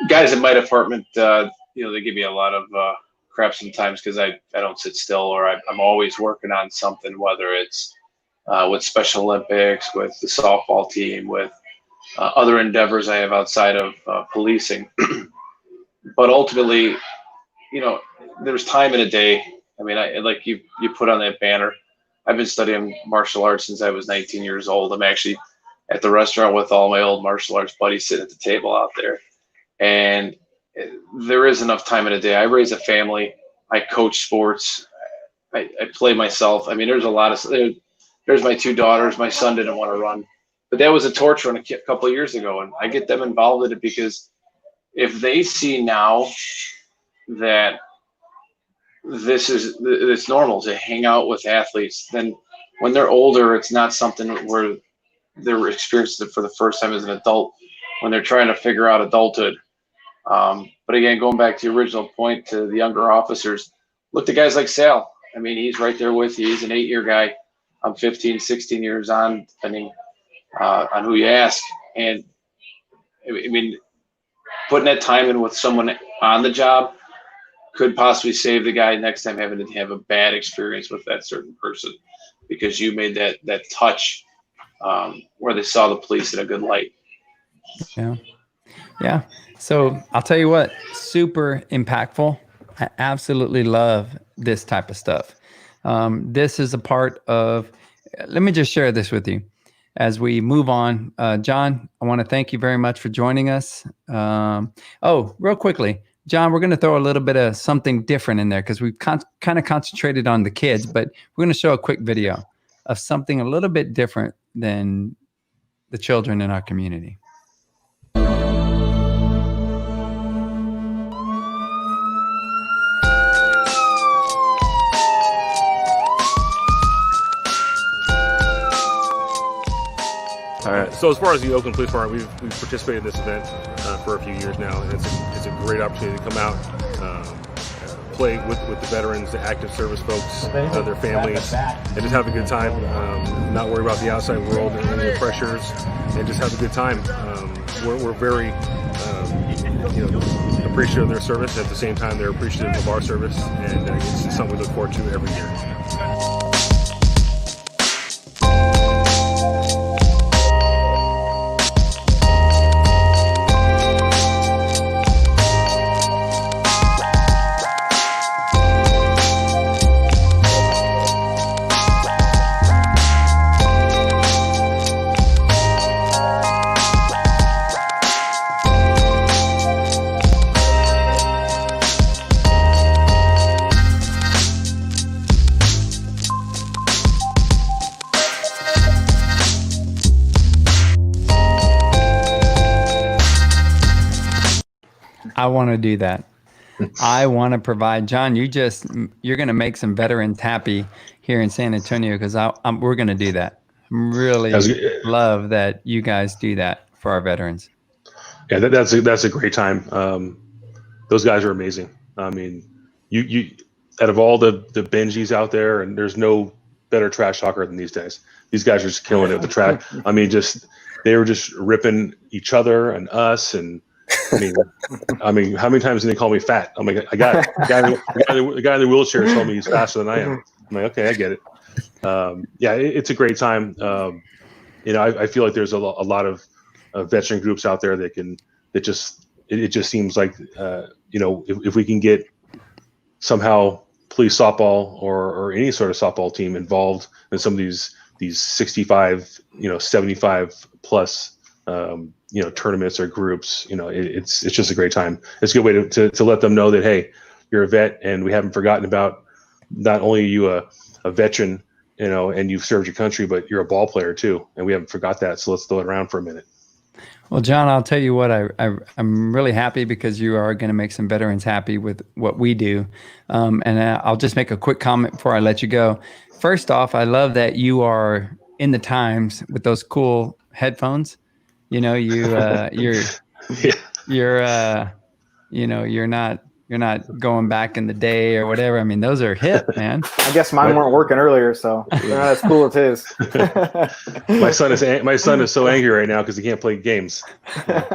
Guys in my department, they give me a lot of crap sometimes because I don't sit still, or I'm always working on something, whether it's with Special Olympics, with the softball team, with other endeavors I have outside of policing. But ultimately, there's time in a day. I mean, like you put on that banner. I've been studying martial arts since I was 19 years old. I'm actually at the restaurant with all my old martial arts buddies sitting at the table out there. And there is enough time in a day. I raise a family. I coach sports. I play myself. I mean, there's a lot of, there's my two daughters. My son didn't want to run, but that was a torch run a couple of years ago. And I get them involved in it because if they see now that it's normal to hang out with athletes, then when they're older, it's not something where they're experiencing it for the first time as an adult when they're trying to figure out adulthood. But again, going back to the original point to the younger officers, look to guys like Sal. I mean, he's right there with you. He's an 8-year guy. I'm 15, 16 years on, depending on who you ask. And I mean, putting that time in with someone on the job could possibly save the guy next time having to have a bad experience with that certain person because you made that touch where they saw the police in a good light. Yeah. So I'll tell you what, super impactful. I absolutely love this type of stuff. This is a part of, let me just share this with you as we move on. John, I want to thank you very much for joining us. Real quickly, John, we're going to throw a little bit of something different in there because we've kind of concentrated on the kids, but we're going to show a quick video of something a little bit different than the children in our community. So as far as the Oakland Police Department, we've participated in this event for a few years now, and it's a great opportunity to come out, play with the veterans, the active service folks, their families, and just have a good time. Not worry about the outside world and any of the pressures, and just have a good time. We're very appreciative of their service. At the same time, they're appreciative of our service, and it's just something we look forward to every year. I want to do that. I want to provide, John, you're going to make some veterans happy here in San Antonio because we're going to do that. Really love that you guys do that for our veterans. Yeah, that's a great time. Those guys are amazing. I mean, you out of all the Benjis out there, and there's no better trash talker than these guys. These guys are just killing it with the trash. I mean, they were just ripping each other and us, and I mean, how many times did they call me fat? I'm like, I got it. The guy in the wheelchair told me he's faster than I am. I'm like, okay, I get it. Yeah, it's a great time. I feel like there's a lot of veteran groups out there it just seems like, if we can get somehow police softball or any sort of softball team involved in some of these 65, 75 plus, tournaments or groups, it's just a great time. It's a good way to let them know that, hey, you're a vet and we haven't forgotten about not only you a veteran, and you've served your country, but you're a ball player too. And we haven't forgot that. So let's throw it around for a minute. Well, John, I'll tell you what, I'm really happy because you are going to make some veterans happy with what we do. And I'll just make a quick comment before I let you go. First off, I love that you are in the times with those cool headphones. You're not going back in the day or whatever. I mean, those are hip, man. I guess mine weren't working earlier, so they're not as cool as his. My son is so angry right now because he can't play games.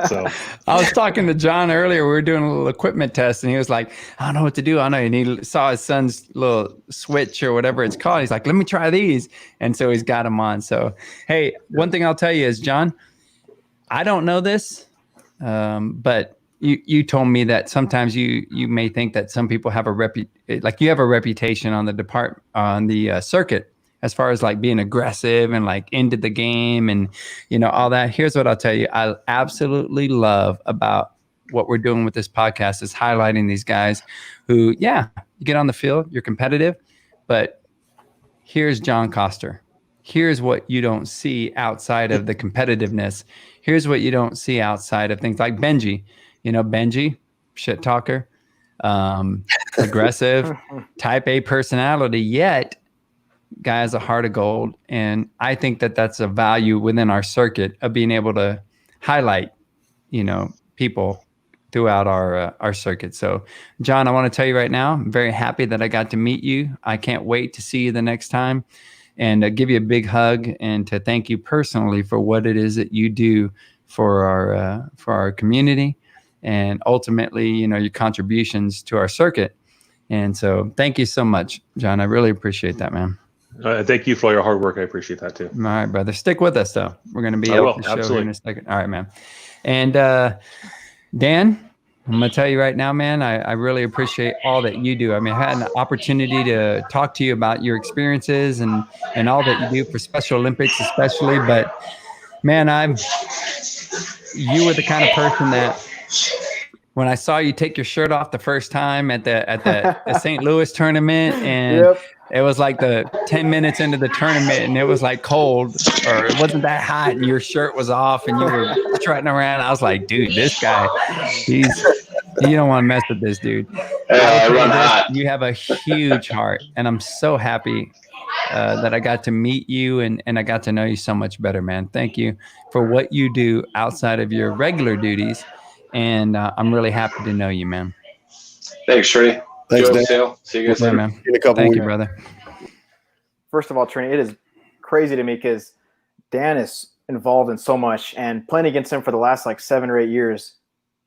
So I was talking to John earlier. We were doing a little equipment test, and he was like, "I don't know what to do. I don't know." And he saw his son's little switch or whatever it's called. He's like, "Let me try these," and so he's got them on. So, hey, one thing I'll tell you is, John, I don't know this, but you told me that sometimes you may think that some people have you have a reputation on the circuit as far as like being aggressive and like into the game and all that. Here's what I'll tell you. I absolutely love about what we're doing with this podcast is highlighting these guys who, you get on the field, you're competitive, but here's John Koster. Here's what you don't see outside of the competitiveness. Here's what you don't see outside of things like Benji. Benji, shit talker, aggressive, type A personality, yet guy has a heart of gold. And I think that that's a value within our circuit of being able to highlight, people throughout our circuit. So, John, I want to tell you right now, I'm very happy that I got to meet you. I can't wait to see you the next time and give you a big hug and to thank you personally for what it is that you do for our community. And ultimately, your contributions to our circuit. And so thank you so much, John. I really appreciate that, man. Thank you for all your hard work. I appreciate that too. All right, brother. Stick with us, though. We're going to be up the show here in a second. All right, man. And Dan, I'm going to tell you right now, man, I really appreciate all that you do. I mean, I had an opportunity to talk to you about your experiences and all that you do for Special Olympics, especially. But man, you were the kind of person that when I saw you take your shirt off the first time at the St. Louis tournament, and it was like the 10 minutes into the tournament and it was like cold, or it wasn't that hot, and your shirt was off and you were strutting around. I was like, dude, this guy, you don't want to mess with this dude. You have a huge heart, and I'm so happy that I got to meet you and I got to know you so much better, man. Thank you for what you do outside of your regular duties. And I'm really happy to know you, man. Thanks, Trini. Thanks, Joe, Dan. Sal. See you guys later. Man. In a couple Thank weeks. you, brother. First of all, Trini, it is crazy to me because Dan is involved in so much, and playing against him for the last like 7 or 8 years,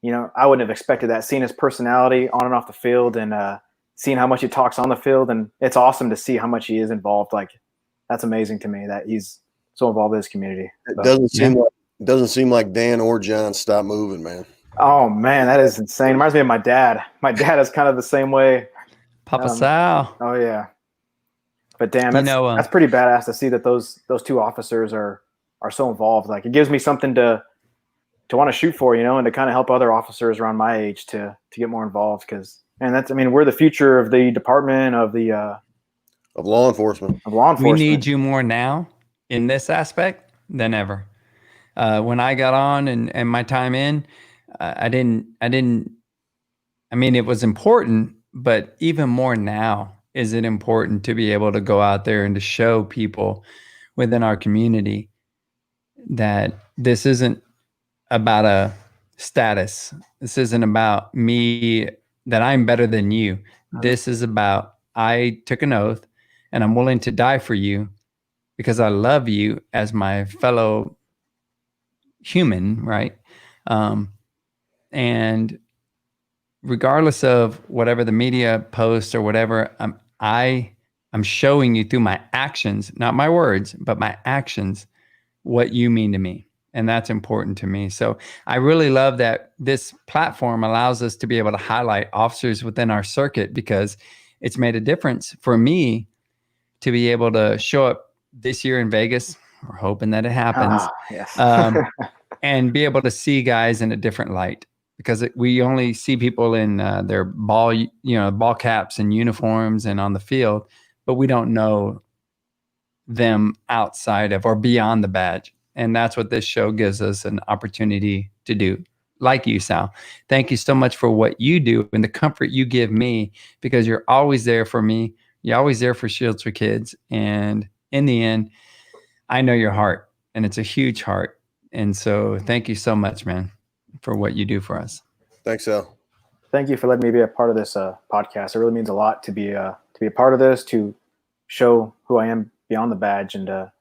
you know, I wouldn't have expected that, seeing his personality on and off the field, and seeing how much he talks on the field. And it's awesome to see how much he is involved. Like, that's amazing to me that he's so involved in his community. It doesn't seem like Dan or John stop moving, man. Oh man, that is insane. Reminds me of my dad. My dad is kind of the same way. Papa Sal. Oh yeah. But damn, that's pretty badass to see that those two officers are so involved. Like, it gives me something to want to shoot for, you know, and to kind of help other officers around my age to get more involved. We're the future of the department of law enforcement. We need you more now in this aspect than ever. When I got on and my time in, it was important, but even more now is it important to be able to go out there and to show people within our community that this isn't about a status. This isn't about me, that I'm better than you. This is about, I took an oath and I'm willing to die for you because I love you as my fellow human, right? And regardless of whatever the media posts or whatever, I'm showing you through my actions, not my words, but my actions, what you mean to me. And that's important to me. So I really love that this platform allows us to be able to highlight officers within our circuit, because it's made a difference for me to be able to show up this year in Vegas. We're hoping that it happens. Yes. And be able to see guys in a different light, because we only see people in their ball caps and uniforms and on the field, but we don't know them outside of or beyond the badge. And that's what this show gives us an opportunity to do. Like you, Sal. Thank you so much for what you do and the comfort you give me, because you're always there for me. You're always there for Shields for Kids. And in the end, I know your heart, and it's a huge heart. And so thank you so much, man, for what you do for us. Thanks, Sal. Thank you for letting me be a part of this podcast. It really means a lot to be a part of this, to show who I am beyond the badge, and to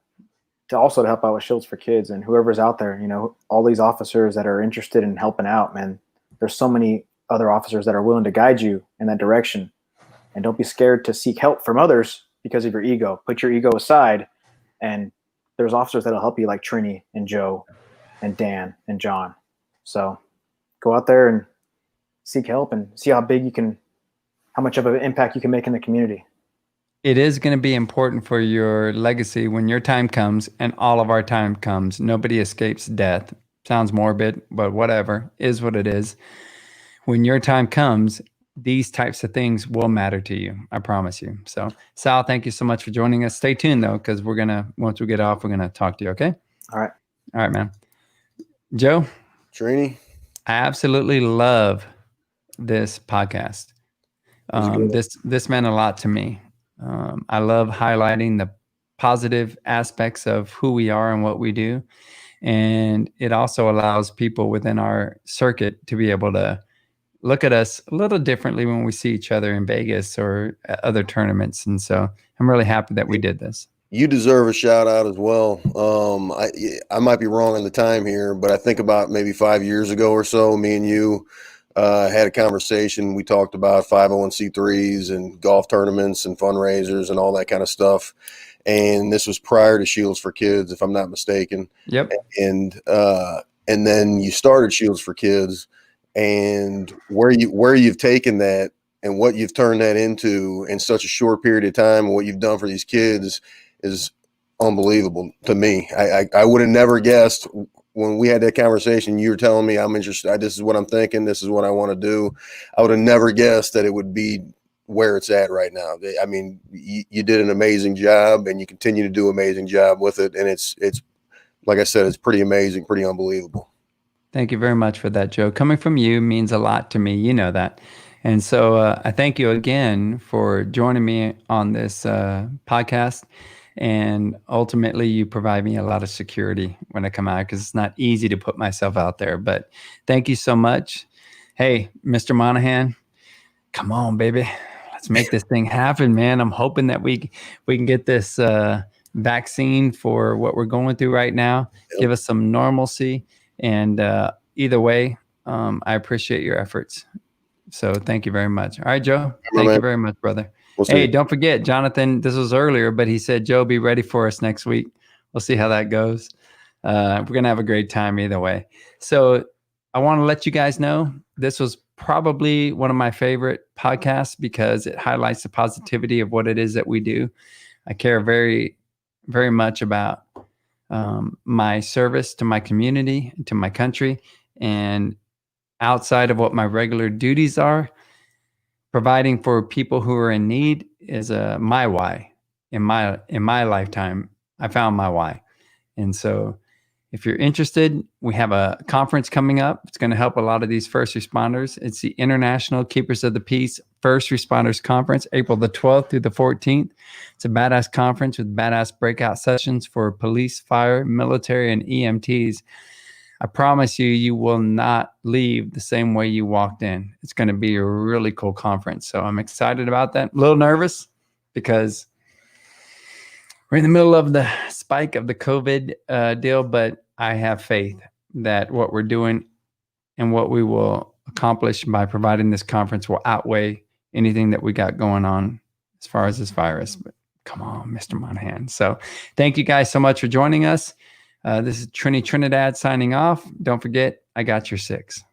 also to help out with Shields for Kids and whoever's out there. You know, all these officers that are interested in helping out, man. There's so many other officers that are willing to guide you in that direction. And don't be scared to seek help from others because of your ego. Put your ego aside, and there's officers that'll help you, like Trini and Joe and Dan and John. So go out there and seek help and see how much of an impact you can make in the community. It is going to be important for your legacy when your time comes, and all of our time comes. Nobody escapes death. Sounds morbid, but whatever, is what it is. When your time comes, these types of things will matter to you. I promise you. So, Sal, thank you so much for joining us. Stay tuned, though, because once we get off, we're going to talk to you, okay? All right. All right, man. Joe? Trini? I absolutely love this podcast. This meant a lot to me. I love highlighting the positive aspects of who we are and what we do. And it also allows people within our circuit to be able to look at us a little differently when we see each other in Vegas or at other tournaments. And so I'm really happy that we did this. You deserve a shout out as well. I might be wrong on the time here, but I think about maybe 5 years ago or so, me and you had a conversation. We talked about 501c3s and golf tournaments and fundraisers and all that kind of stuff. And this was prior to Shields for Kids, if I'm not mistaken. Yep. And then you started Shields for Kids, and where you've taken that and what you've turned that into in such a short period of time, and what you've done for these kids is unbelievable to me. I would have never guessed when we had that conversation. You were telling me, I'm interested. This is what I'm thinking. This is what I want to do. I would have never guessed that it would be where it's at right now. I mean, you did an amazing job, and you continue to do an amazing job with it. And it's like I said, it's pretty amazing, pretty unbelievable. Thank you very much for that, Joe. Coming from you means a lot to me. You know that. And so I thank you again for joining me on this podcast. And ultimately, you provide me a lot of security when I come out, because it's not easy to put myself out there. But thank you so much. Hey, Mr. Monahan, come on, baby. Let's make this thing happen, man. I'm hoping that we can get this vaccine for what we're going through right now, give us some normalcy. And either way, I appreciate your efforts. So thank you very much. All right, Joe. Thank you very much, brother. Hey, don't forget, Jonathan, this was earlier, but he said, Joe, be ready for us next week. We'll see how that goes. We're going to have a great time either way. So I want to let you guys know this was probably one of my favorite podcasts, because it highlights the positivity of what it is that we do. I care very, very much about my service to my community, to my country, and outside of what my regular duties are, providing for people who are in need is my why. In my lifetime, I found my why. And so if you're interested, we have a conference coming up. It's going to help a lot of these first responders. It's the International Keepers of the Peace First Responders Conference, April the 12th through the 14th. It's a badass conference with badass breakout sessions for police, fire, military, and EMTs. I promise you, you will not leave the same way you walked in. It's going to be a really cool conference. So I'm excited about that. A little nervous because we're in the middle of the spike of the COVID deal, but I have faith that what we're doing and what we will accomplish by providing this conference will outweigh anything that we got going on as far as this virus. But come on, Mr. Monahan. So thank you guys so much for joining us. This is Trinidad signing off. Don't forget, I got your 6.